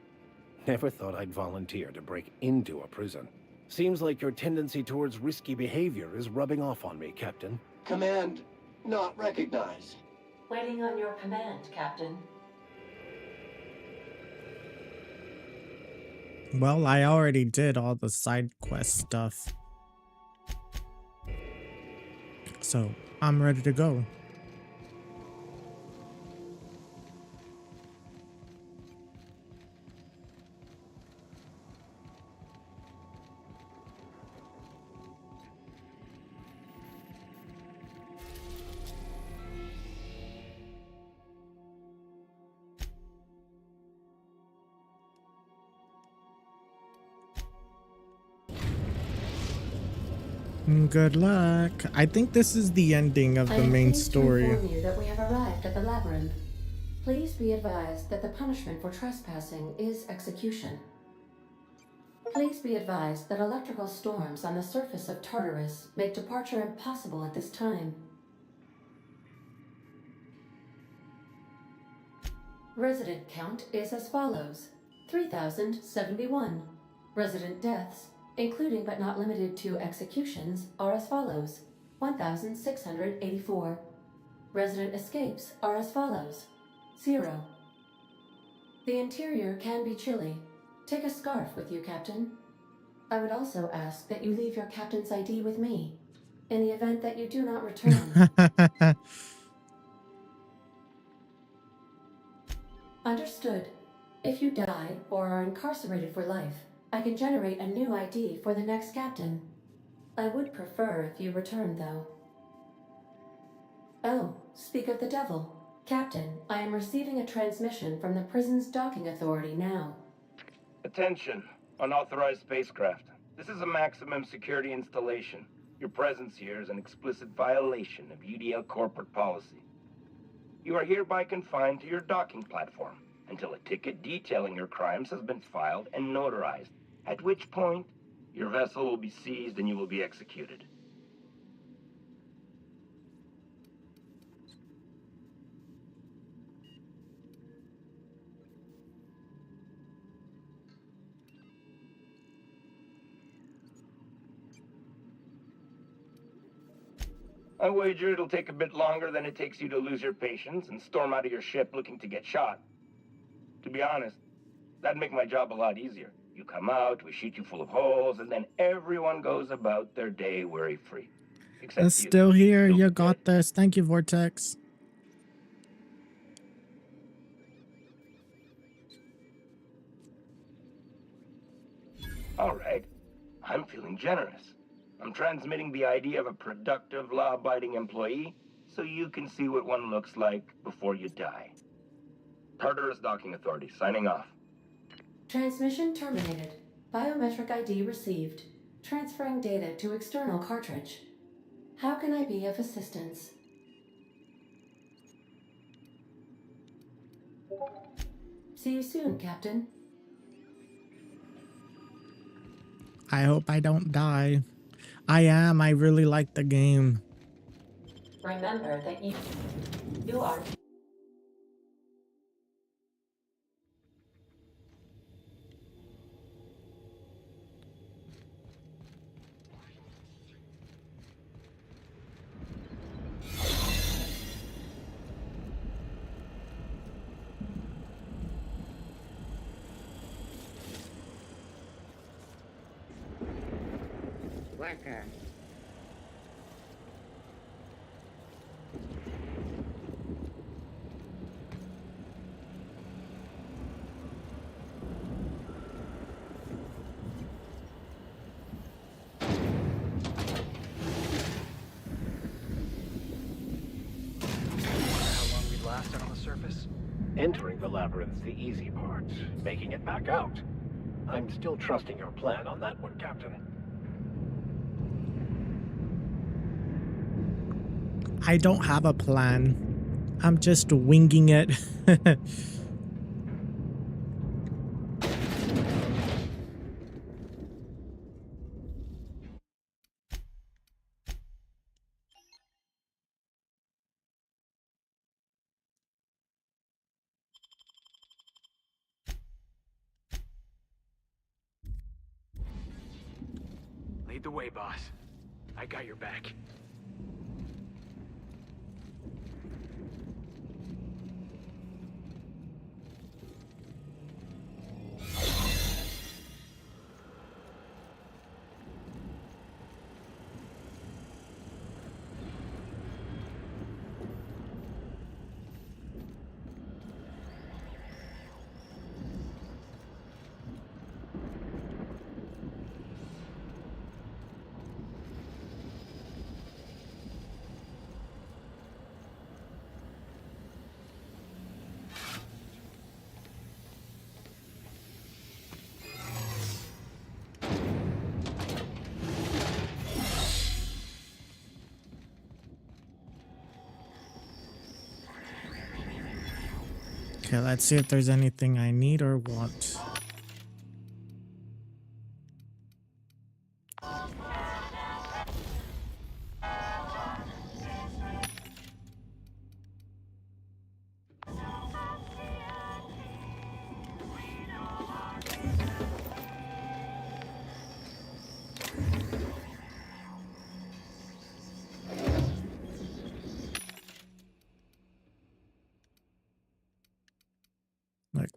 Never thought I'd volunteer to break into a prison. Seems like your tendency towards risky behavior is rubbing off on me, Captain. Command not recognized. Waiting on your command, Captain. Well, I already did all the side quest stuff. So, I'm ready to go. Good luck. I think this is the ending of the main story. I am pleased to inform you that we have arrived at the labyrinth. Please be advised that the punishment for trespassing is execution. Please be advised that electrical storms on the surface of Tartarus make departure impossible at this time. Resident count is as follows: 3,071. Resident deaths, including but not limited to executions, are as follows: 1,684. Resident escapes are as follows. 0. The interior can be chilly. Take a scarf with you, Captain. I would also ask that you leave your captain's ID with me, in the event that you do not return. Understood. If you die or are incarcerated for life, I can generate a new ID for the next captain. I would prefer if you returned, though. Oh, speak of the devil. Captain, I am receiving a transmission from the prison's docking authority now. Attention, unauthorized spacecraft. This is a maximum security installation. Your presence here is an explicit violation of UDL corporate policy. You are hereby confined to your docking platform until a ticket detailing your crimes has been filed and notarized, at which point your vessel will be seized and you will be executed. I wager it'll take a bit longer than it takes you to lose your patience and storm out of your ship looking to get shot. To be honest, that'd make my job a lot easier. You come out, we shoot you full of holes, and then everyone goes about their day worry-free. Except It's you. still here. You got this. Thank you, Vortex. All right. I'm feeling generous. I'm transmitting the idea of a productive, law-abiding employee so you can see what one looks like before you die. Tartarus Docking Authority, signing off. Transmission terminated. Biometric ID received. Transferring data to external cartridge. How can I be of assistance? See you soon, Captain. I hope I don't die. I am. I really like the game. Remember that you are. Worker. Lasted on the surface? Entering the labyrinth's the easy part. Making it back out. I'm still trusting your plan on that one, Captain. I don't have a plan. I'm just winging it. Lead the way, boss. I got your back. Okay, let's see if there's anything I need or want.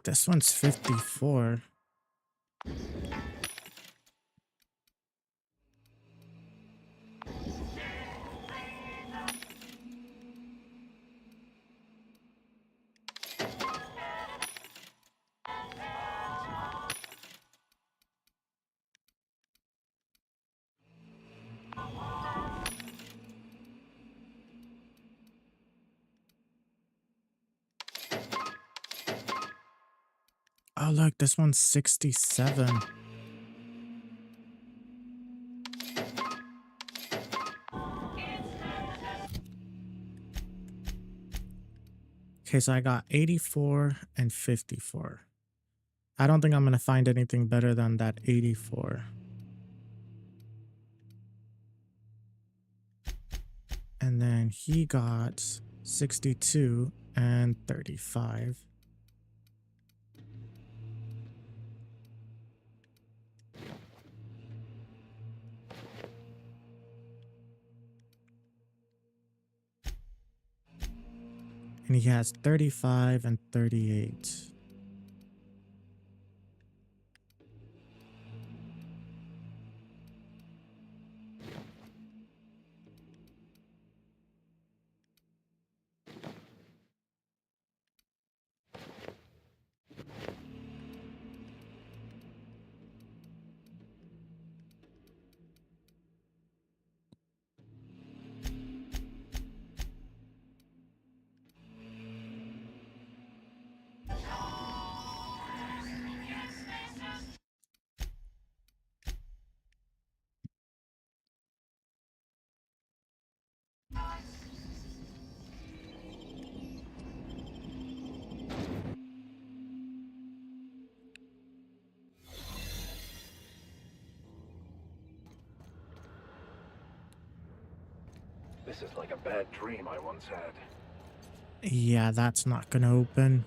This one's 54. Oh, look, this one's 67. Okay, so I got 84 and 54. I don't think I'm going to find anything better than that 84. And then he got 62 and 35. And he has 35 and 38. This is like a bad dream I once had. Yeah, that's not gonna open.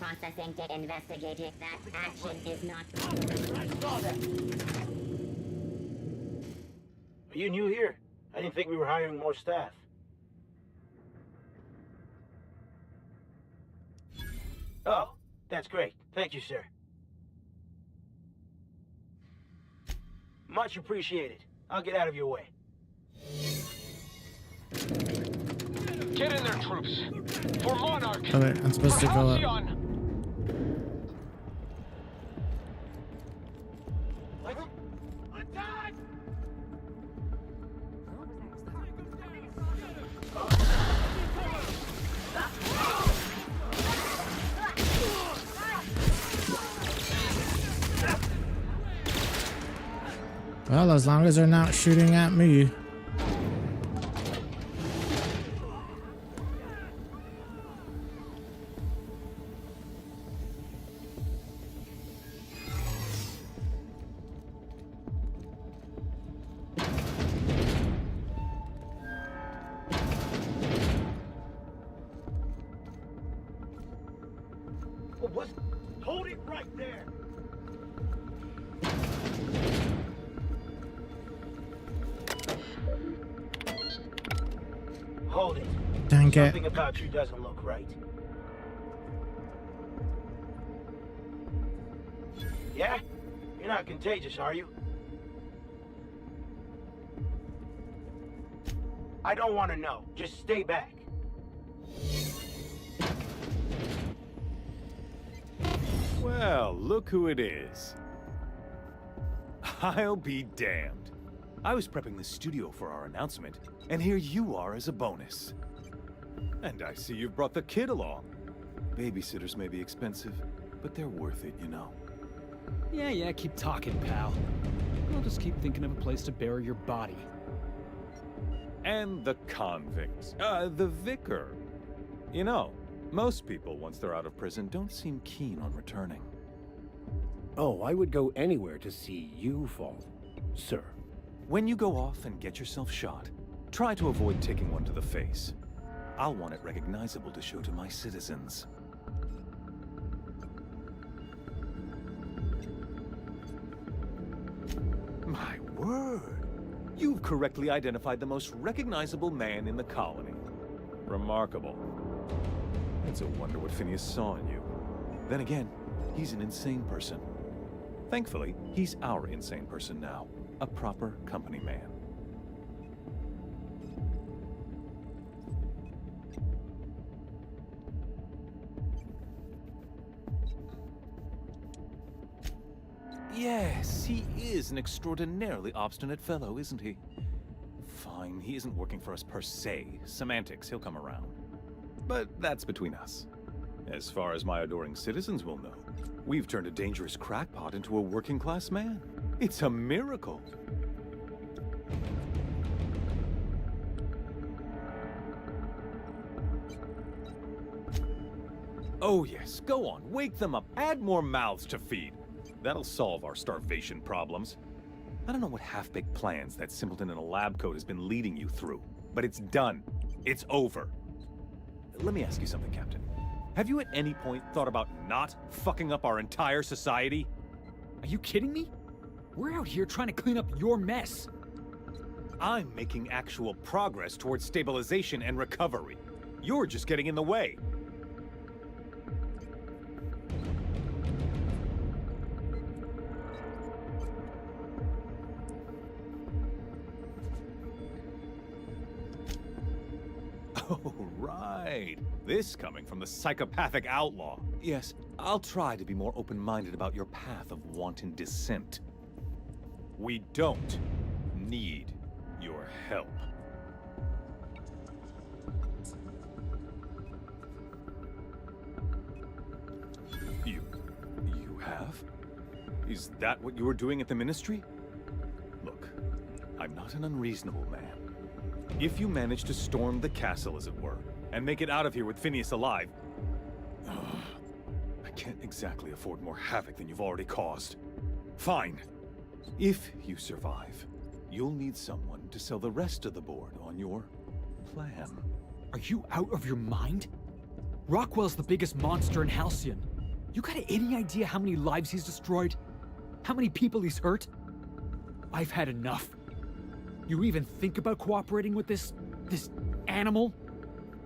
Processing to investigating. That action is not. Are you new here? I didn't think we were hiring more staff. Oh, that's great. Thank you, sir. Much appreciated. I'll get out of your way. Get in there, troops. For Monarch. Okay, I'm supposed to go up. Well, as long as they're not shooting at me. What? Hold it right there. Hold it. Dang it. Something about you doesn't look right. Yeah? You're not contagious, are you? I don't want to know. Just stay back. Well, look who it is. I'll be damned. I was prepping the studio for our announcement, and here you are as a bonus. And I see you've brought the kid along. Babysitters may be expensive, but they're worth it, you know. Yeah, keep talking, pal. I'll just keep thinking of a place to bury your body. And the convict. The vicar. You know, most people, once they're out of prison, don't seem keen on returning. Oh, I would go anywhere to see you fall, sir. when you go off and get yourself shot, try to avoid taking one to the face. I'll want it recognizable to show to my citizens. My word! You've correctly identified the most recognizable man in the colony. Remarkable. It's a wonder what Phineas saw in you. Then again, he's an insane person. Thankfully, he's our insane person now. A proper company man. Yes, he is an extraordinarily obstinate fellow, isn't he? Fine, he isn't working for us per se. Semantics, he'll come around. But that's between us. As far as my adoring citizens will know, we've turned a dangerous crackpot into a working-class man. It's a miracle. Oh yes, go on, wake them up, add more mouths to feed. That'll solve our starvation problems. I don't know what half-baked plans that simpleton in a lab coat has been leading you through, but it's done. It's over. Let me ask you something, Captain. Have you at any point thought about not fucking up our entire society? Are you kidding me? We're out here trying to clean up your mess. I'm making actual progress towards stabilization and recovery. You're just getting in the way. Oh, right. This coming from the psychopathic outlaw. Yes, I'll try to be more open-minded about your path of wanton dissent. We don't need your help. You have? Is that what you were doing at the Ministry? Look, I'm not an unreasonable man. If you manage to storm the castle, as it were, and make it out of here with Phineas alive, I can't exactly afford more havoc than you've already caused. Fine. If you survive, you'll need someone to sell the rest of the board on your plan. Are you out of your mind? Rockwell's the biggest monster in Halcyon. You got any idea how many lives he's destroyed? How many people he's hurt? I've had enough. You even think about cooperating with this animal?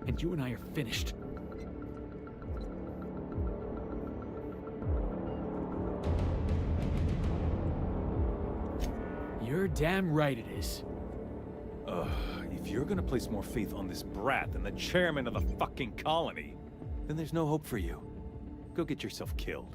And you and I are finished. You're damn right it is. If you're gonna place more faith on this brat than the chairman of the fucking colony, then there's no hope for you. Go get yourself killed.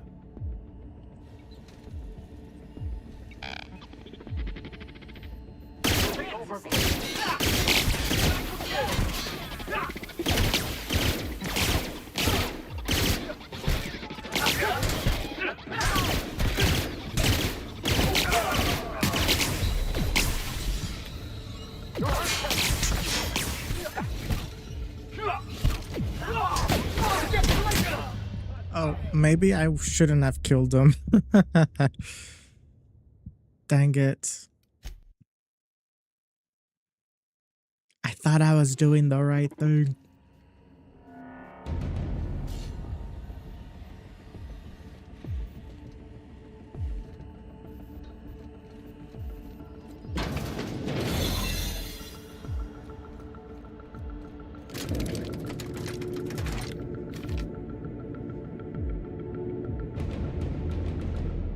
Oh, maybe I shouldn't have killed him. Dang it. I thought I was doing the right thing.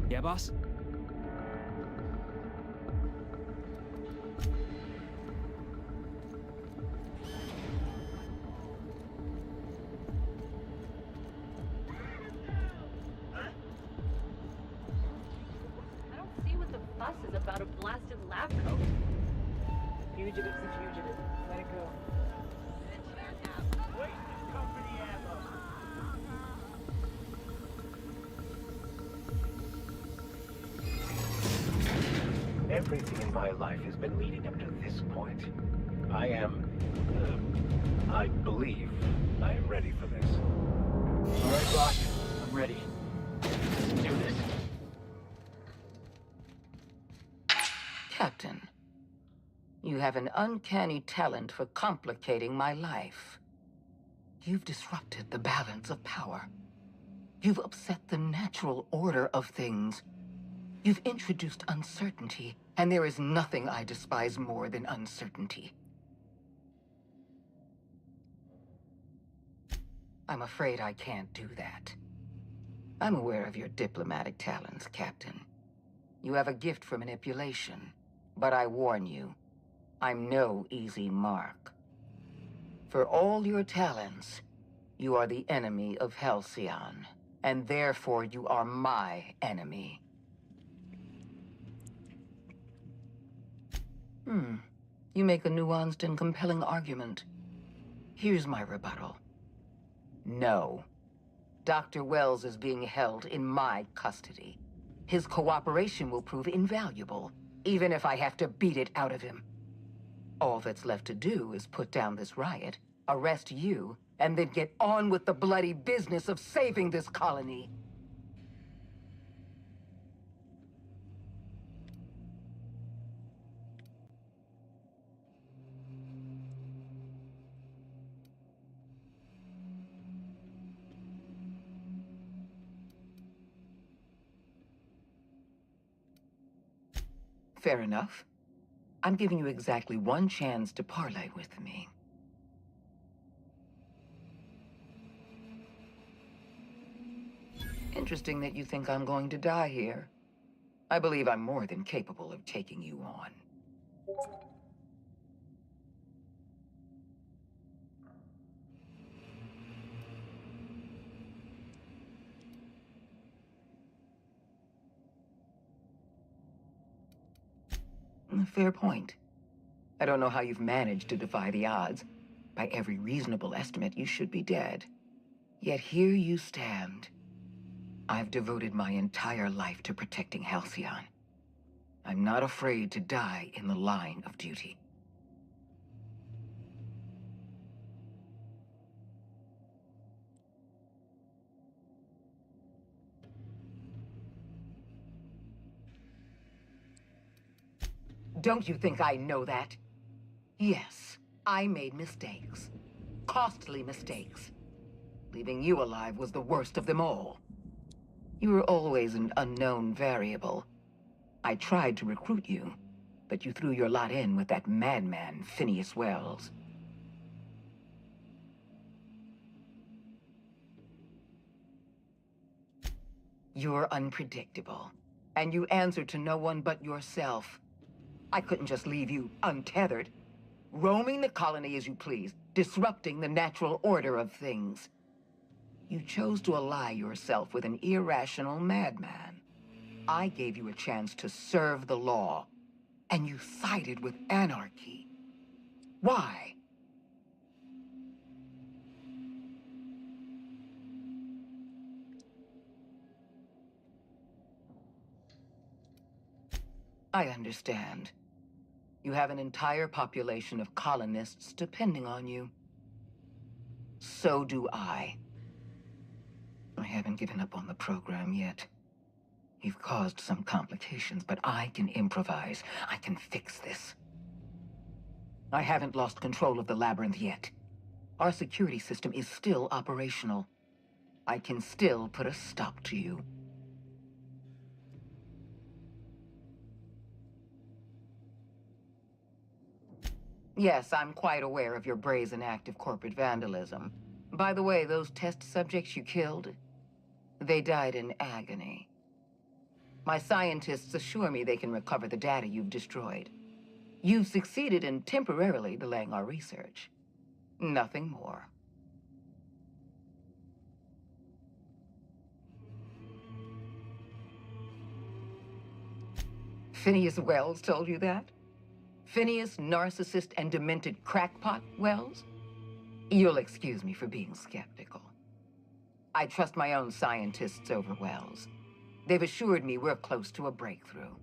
Yeah, boss? Is about a blasted lab coat. Fugitive's a fugitive. Let it go. Wait, company ammo. Everything in my life has been leading up to this point. I believe I am ready for this. All right, boss. I'm ready. Let's do this. Captain, You have an uncanny talent for complicating my life. You've disrupted the balance of power. You've upset the natural order of things. You've introduced uncertainty, and there is nothing I despise more than uncertainty. I'm afraid I can't do that. I'm aware of your diplomatic talents, Captain. You have a gift for manipulation, but I warn you, I'm no easy mark. For all your talents, you are the enemy of Halcyon, and therefore you are my enemy. You make a nuanced and compelling argument. Here's my rebuttal. No. Dr. Wells is being held in my custody. His cooperation will prove invaluable, even if I have to beat it out of him. All that's left to do is put down this riot, arrest you, and then get on with the bloody business of saving this colony. Fair enough. I'm giving you exactly one chance to parley with me. Interesting that you think I'm going to die here. I believe I'm more than capable of taking you on. Fair point. I don't know how you've managed to defy the odds. By every reasonable estimate, you should be dead. Yet here you stand. I've devoted my entire life to protecting Halcyon. I'm not afraid to die in the line of duty. Don't you think I know that? Yes, I made mistakes. Costly mistakes. Leaving you alive was the worst of them all. You were always an unknown variable. I tried to recruit you, but you threw your lot in with that madman, Phineas Wells. You're unpredictable, and you answer to no one but yourself. I couldn't just leave you untethered, roaming the colony as you please, disrupting the natural order of things. You chose to ally yourself with an irrational madman. I gave you a chance to serve the law, and you sided with anarchy. Why? I understand. You have an entire population of colonists depending on you. So do I. I haven't given up on the program yet. You've caused some complications, but I can improvise. I can fix this. I haven't lost control of the labyrinth yet. Our security system is still operational. I can still put a stop to you. Yes, I'm quite aware of your brazen act of corporate vandalism. By the way, those test subjects you killed, they died in agony. My scientists assure me they can recover the data you've destroyed. You've succeeded in temporarily delaying our research. Nothing more. Phineas Wells told you that? Phineas, narcissist and demented crackpot Wells? You'll excuse me for being skeptical. I trust my own scientists over Wells. They've assured me we're close to a breakthrough.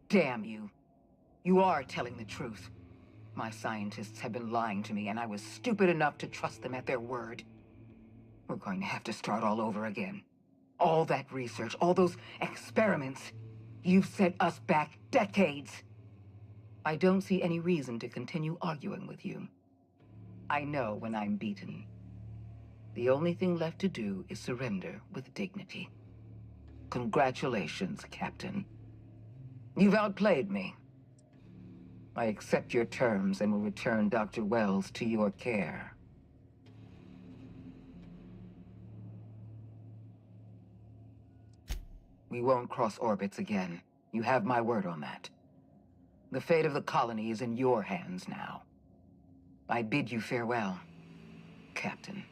Damn you. You are telling the truth. My scientists have been lying to me, and I was stupid enough to trust them at their word. We're going to have to start all over again. All that research, all those experiments, you've set us back decades. I don't see any reason to continue arguing with you. I know when I'm beaten. The only thing left to do is surrender with dignity. Congratulations, Captain. You've outplayed me. I accept your terms and will return Dr. Wells to your care. We won't cross orbits again. You have my word on that. The fate of the colony is in your hands now. I bid you farewell, Captain.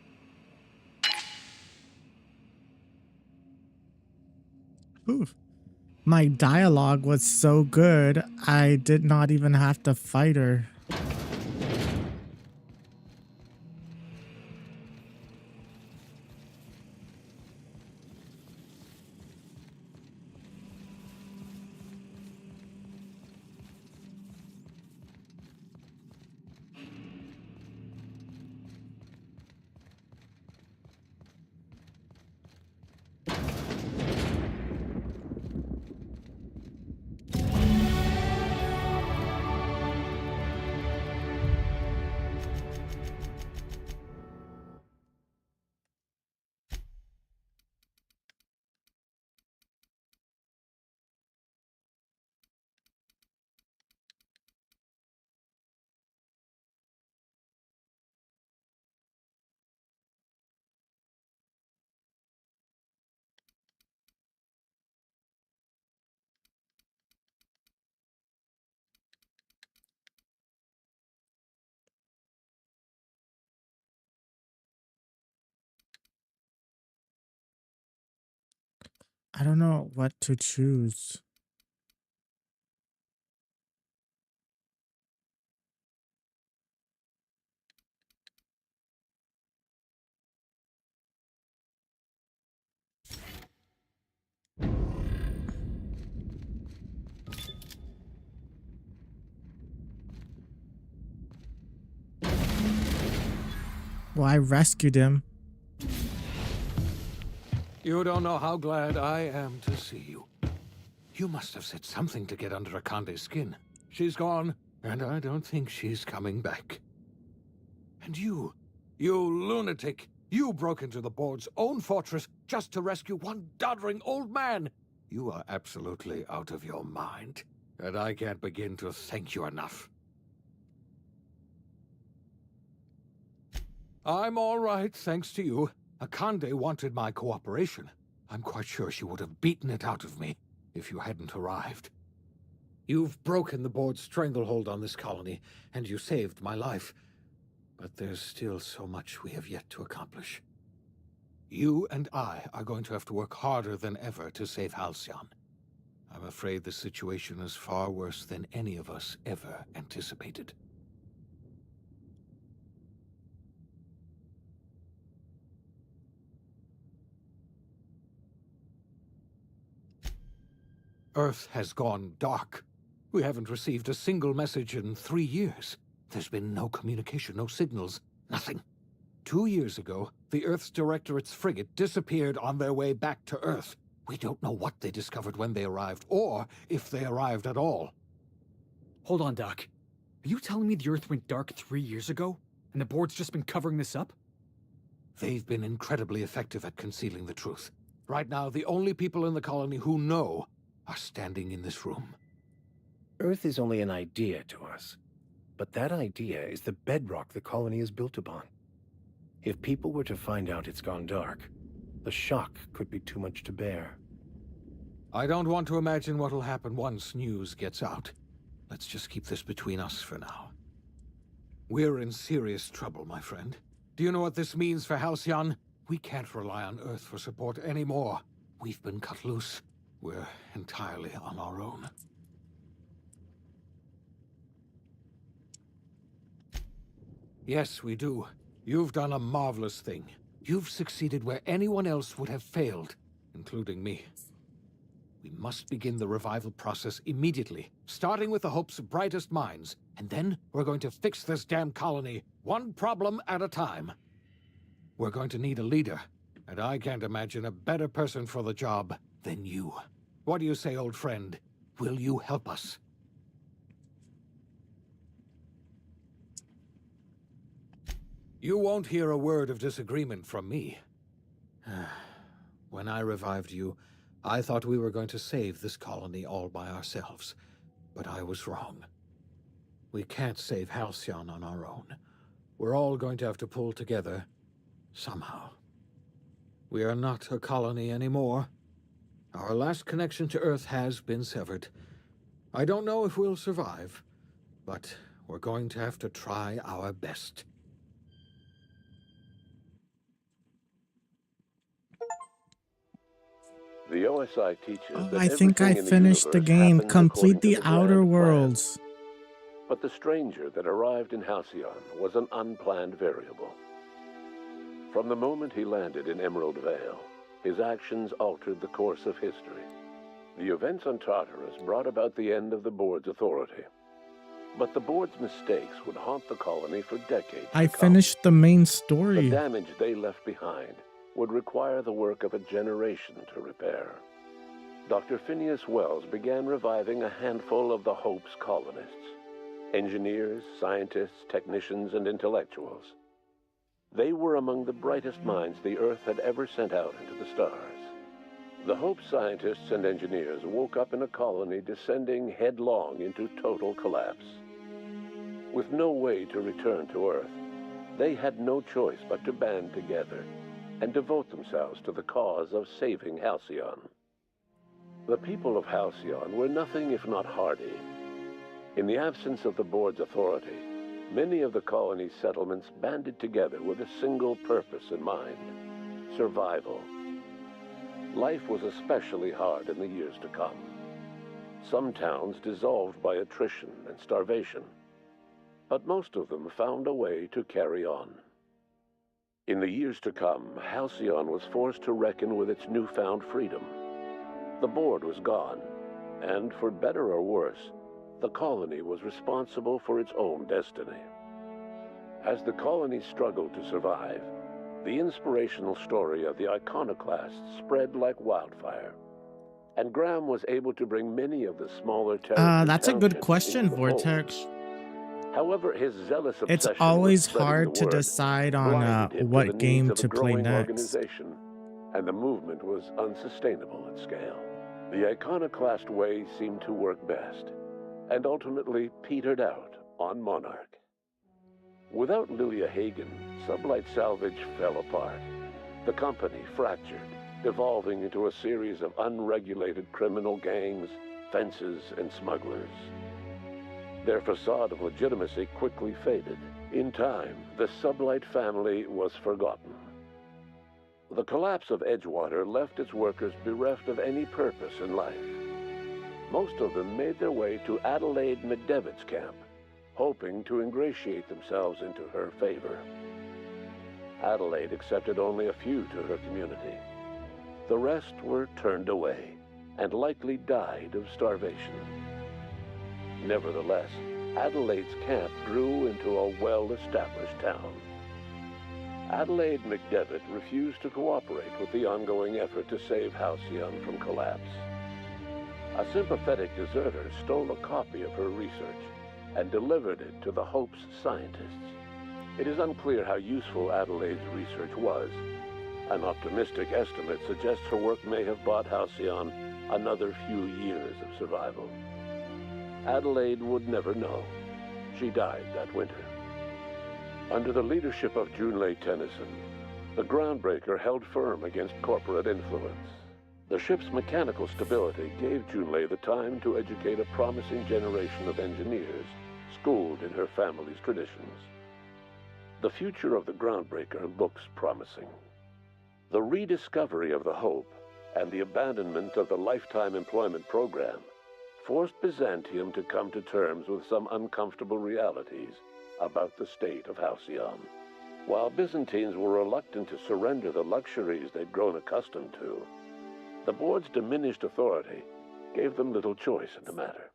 Oof. My dialogue was so good, I did not even have to fight her. I don't know what to choose. Well, I rescued him. You don't know how glad I am to see you. You must have said something to get under Akande's skin. She's gone, and I don't think she's coming back. And you lunatic, you broke into the board's own fortress just to rescue one doddering old man. You are absolutely out of your mind, and I can't begin to thank you enough. I'm all right, thanks to you. Akande wanted my cooperation. I'm quite sure she would have beaten it out of me if you hadn't arrived. You've broken the board's stranglehold on this colony, and you saved my life. But there's still so much we have yet to accomplish. You and I are going to have to work harder than ever to save Halcyon. I'm afraid the situation is far worse than any of us ever anticipated. Earth has gone dark. We haven't received a single message in 3 years. There's been no communication, no signals, nothing. 2 years ago, the Earth's Directorate's frigate disappeared on their way back to Earth. We don't know what they discovered when they arrived, or if they arrived at all. Hold on, Doc. Are you telling me the Earth went dark 3 years ago, and the board's just been covering this up? They've been incredibly effective at concealing the truth. Right now, the only people in the colony who know are standing in this room. Earth is only an idea to us, but that idea is the bedrock the colony is built upon. If people were to find out it's gone dark, the shock could be too much to bear. I don't want to imagine what'll happen once news gets out. Let's just keep this between us for now. We're in serious trouble, my friend. Do you know what this means for Halcyon? We can't rely on Earth for support anymore. We've been cut loose. We're entirely on our own. Yes, we do. You've done a marvelous thing. You've succeeded where anyone else would have failed, including me. We must begin the revival process immediately, starting with the Hope's brightest minds, and then we're going to fix this damn colony, one problem at a time. We're going to need a leader, and I can't imagine a better person for the job than you. What do you say, old friend? Will you help us? You won't hear a word of disagreement from me. When I revived you, I thought we were going to save this colony all by ourselves, but I was wrong. We can't save Halcyon on our own. We're all going to have to pull together, somehow. We are not a colony anymore. Our last connection to Earth has been severed. I don't know if we'll survive, but we're going to have to try our best. The OSI teaches that I think I everything in the finished the universe game. happens according Complete to the the Outer grand plan. Worlds. But the stranger that arrived in Halcyon was an unplanned variable. From the moment he landed in Emerald Vale, his actions altered the course of history. The events on Tartarus brought about the end of the board's authority. But the board's mistakes would haunt the colony for decades I to come. finished the main The story. damage they left behind would require the work of a generation to repair. Dr. Phineas Wells began reviving a handful of the Hope's colonists. Engineers, scientists, technicians, and intellectuals. They were among the brightest minds the Earth had ever sent out into the stars. The Hope scientists and engineers woke up in a colony descending headlong into total collapse. With no way to return to Earth, they had no choice but to band together and devote themselves to the cause of saving Halcyon. The people of Halcyon were nothing if not hardy. In the absence of the board's authority, many of the colony's settlements banded together with a single purpose in mind: survival. Life was especially hard in the years to come. Some towns dissolved by attrition and starvation, but most of them found a way to carry on. In the years to come, Halcyon was forced to reckon with its newfound freedom. The board was gone, and for better or worse, the colony was responsible for its own destiny. As the colony struggled to survive, the inspirational story of the iconoclasts spread like wildfire, and Graham was able to bring many of the smaller That's a good question, Vortex. However, his zealous obsession It's with always spreading hard the to word decide on blinded him to the what needs game of a to play growing next. organization, and the movement was unsustainable at scale. The iconoclast way seemed to work best, and ultimately petered out on Monarch. Without Lilia Hagen, Sublight Salvage fell apart. The company fractured, evolving into a series of unregulated criminal gangs, fences, and smugglers. Their facade of legitimacy quickly faded. In time, the Sublight family was forgotten. The collapse of Edgewater left its workers bereft of any purpose in life. Most of them made their way to Adelaide McDevitt's camp, hoping to ingratiate themselves into her favor. Adelaide accepted only a few to her community. The rest were turned away and likely died of starvation. Nevertheless, Adelaide's camp grew into a well-established town. Adelaide McDevitt refused to cooperate with the ongoing effort to save Halcyon from collapse. A sympathetic deserter stole a copy of her research and delivered it to the Hope's scientists. It is unclear how useful Adelaide's research was. An optimistic estimate suggests her work may have bought Halcyon another few years of survival. Adelaide would never know. She died that winter. Under the leadership of Junlei Tennyson, the Groundbreaker held firm against corporate influence. The ship's mechanical stability gave Junlei the time to educate a promising generation of engineers, schooled in her family's traditions. The future of the Groundbreaker looks promising. The rediscovery of the Hope and the abandonment of the lifetime employment program forced Byzantium to come to terms with some uncomfortable realities about the state of Halcyon. While Byzantines were reluctant to surrender the luxuries they'd grown accustomed to, the board's diminished authority gave them little choice in the matter.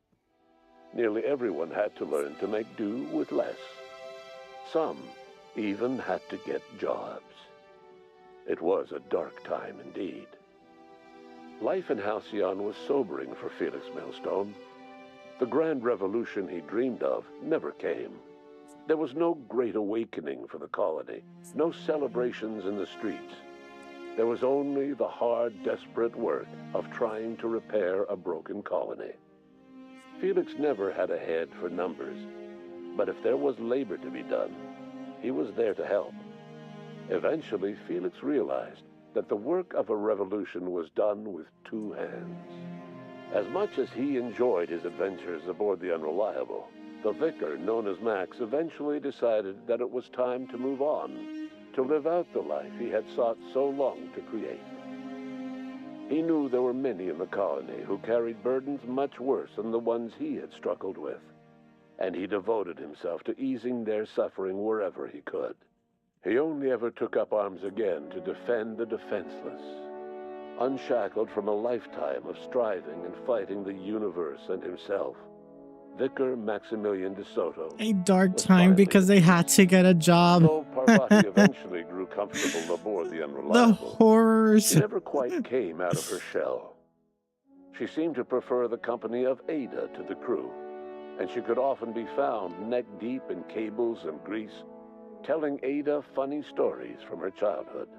Nearly everyone had to learn to make do with less. Some even had to get jobs. It was a dark time indeed. Life in Halcyon was sobering for Felix Millstone. The grand revolution he dreamed of never came. There was no great awakening for the colony, no celebrations in the streets. There was only the hard, desperate work of trying to repair a broken colony. Felix never had a head for numbers, but if there was labor to be done, he was there to help. Eventually, Felix realized that the work of a revolution was done with two hands. As much as he enjoyed his adventures aboard the Unreliable, the vicar, known as Max, eventually decided that it was time to move on, to live out the life he had sought so long to create. He knew there were many in the colony who carried burdens much worse than the ones he had struggled with, and he devoted himself to easing their suffering wherever he could. He only ever took up arms again to defend the defenseless, unshackled from a lifetime of striving and fighting the universe and himself. Vicar Maximilian de Soto. A dark time because they had to get a job. Though Parvati eventually grew comfortable aboard the Unreliable, the horrors. She never quite came out of her shell. She seemed to prefer the company of Ada to the crew, and she could often be found neck-deep in cables and grease, telling Ada funny stories from her childhood.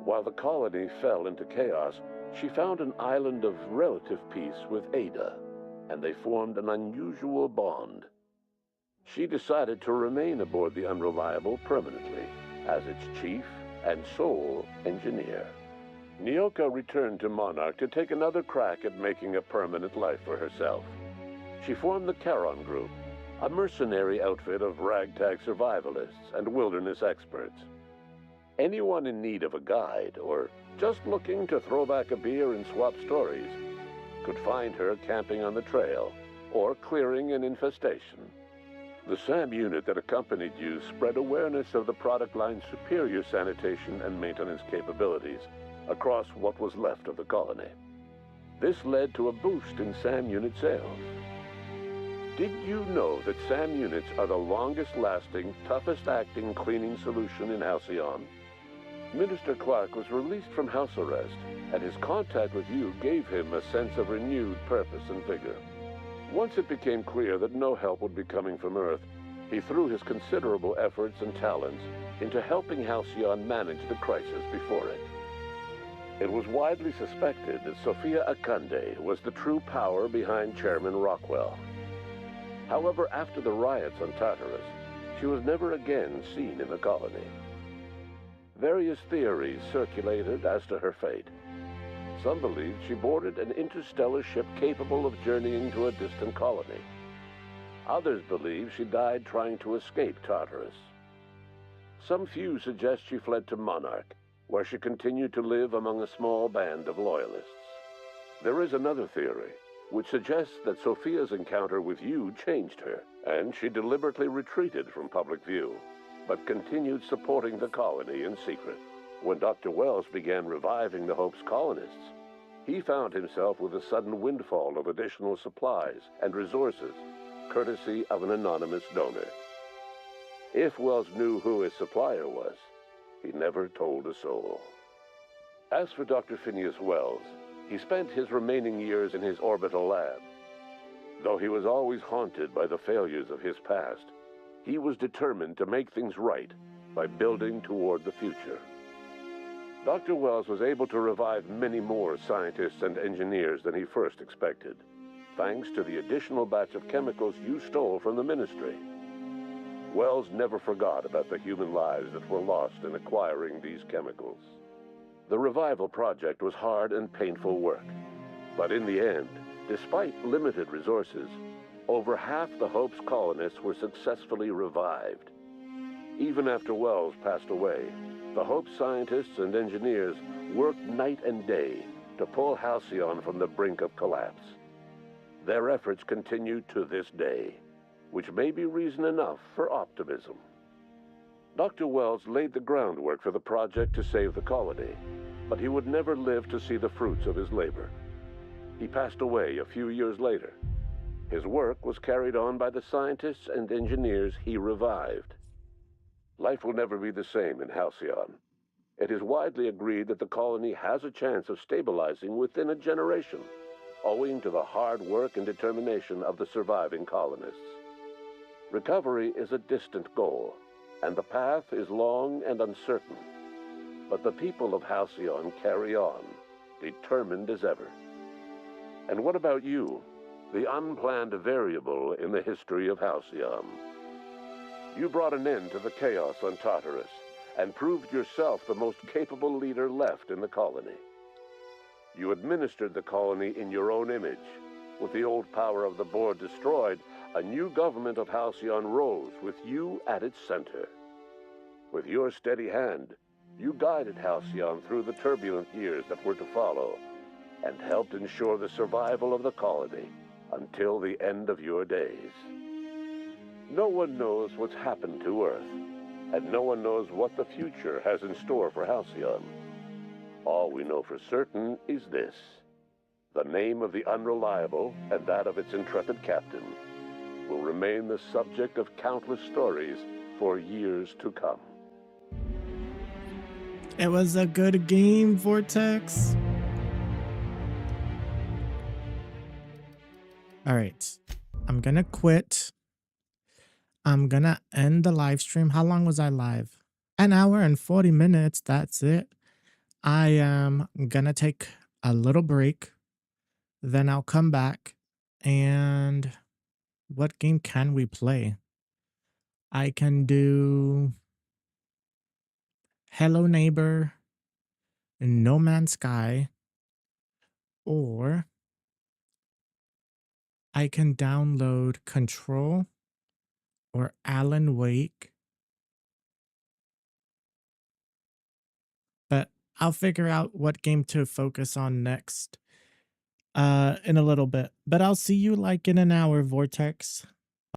While the colony fell into chaos, she found an island of relative peace with Ada, and they formed an unusual bond. She decided to remain aboard the Unreliable permanently as its chief and sole engineer. Nyoka returned to Monarch to take another crack at making a permanent life for herself. She formed the Charon Group, a mercenary outfit of ragtag survivalists and wilderness experts. Anyone in need of a guide or just looking to throw back a beer and swap stories could find her camping on the trail or clearing an infestation. The SAM unit that accompanied you spread awareness of the product line's superior sanitation and maintenance capabilities across what was left of the colony. This led to a boost in SAM unit sales. Did you know that SAM units are the longest-lasting, toughest-acting cleaning solution in Halcyon? Minister Clark was released from house arrest, and his contact with you gave him a sense of renewed purpose and vigor. Once it became clear that no help would be coming from Earth, he threw his considerable efforts and talents into helping Halcyon manage the crisis before it. It was widely suspected that Sophia Akande was the true power behind Chairman Rockwell. However, after the riots on Tartarus, she was never again seen in the colony. Various theories circulated as to her fate. Some believed she boarded an interstellar ship capable of journeying to a distant colony. Others believe she died trying to escape Tartarus. Some few suggest she fled to Monarch, where she continued to live among a small band of loyalists. There is another theory, which suggests that Sophia's encounter with you changed her, and she deliberately retreated from public view, but continued supporting the colony in secret. When Dr. Wells began reviving the Hope's colonists, he found himself with a sudden windfall of additional supplies and resources, courtesy of an anonymous donor. If Wells knew who his supplier was, he never told a soul. As for Dr. Phineas Wells, he spent his remaining years in his orbital lab. Though he was always haunted by the failures of his past, he was determined to make things right by building toward the future. Dr. Wells was able to revive many more scientists and engineers than he first expected, thanks to the additional batch of chemicals you stole from the Ministry. Wells never forgot about the human lives that were lost in acquiring these chemicals. The revival project was hard and painful work, but in the end, despite limited resources, over half the Hope's colonists were successfully revived. Even after Wells passed away, the Hope scientists and engineers worked night and day to pull Halcyon from the brink of collapse. Their efforts continue to this day, which may be reason enough for optimism. Dr. Wells laid the groundwork for the project to save the colony, but he would never live to see the fruits of his labor. He passed away a few years later. His work was carried on by the scientists and engineers he revived. Life will never be the same in Halcyon. It is widely agreed that the colony has a chance of stabilizing within a generation, owing to the hard work and determination of the surviving colonists. Recovery is a distant goal, and the path is long and uncertain. But the people of Halcyon carry on, determined as ever. And what about you, the unplanned variable in the history of Halcyon? You brought an end to the chaos on Tartarus, and proved yourself the most capable leader left in the colony. You administered the colony in your own image. With the old power of the board destroyed, a new government of Halcyon rose with you at its center. With your steady hand, you guided Halcyon through the turbulent years that were to follow, and helped ensure the survival of the colony until the end of your days. No one knows what's happened to Earth, and no one knows what the future has in store for Halcyon. All we know for certain is this: the name of the Unreliable and that of its intrepid captain will remain the subject of countless stories for years to come. It was a good game, Vortex. All right, I'm gonna quit. I'm gonna end the live stream. How long was I live? An hour and 40 minutes. That's it. I am gonna take a little break. Then I'll come back. And what game can we play? I can do Hello Neighbor, No Man's Sky, or I can download Control or Alan Wake. But I'll figure out what game to focus on next in a little bit. But I'll see you like in an hour, Vortex.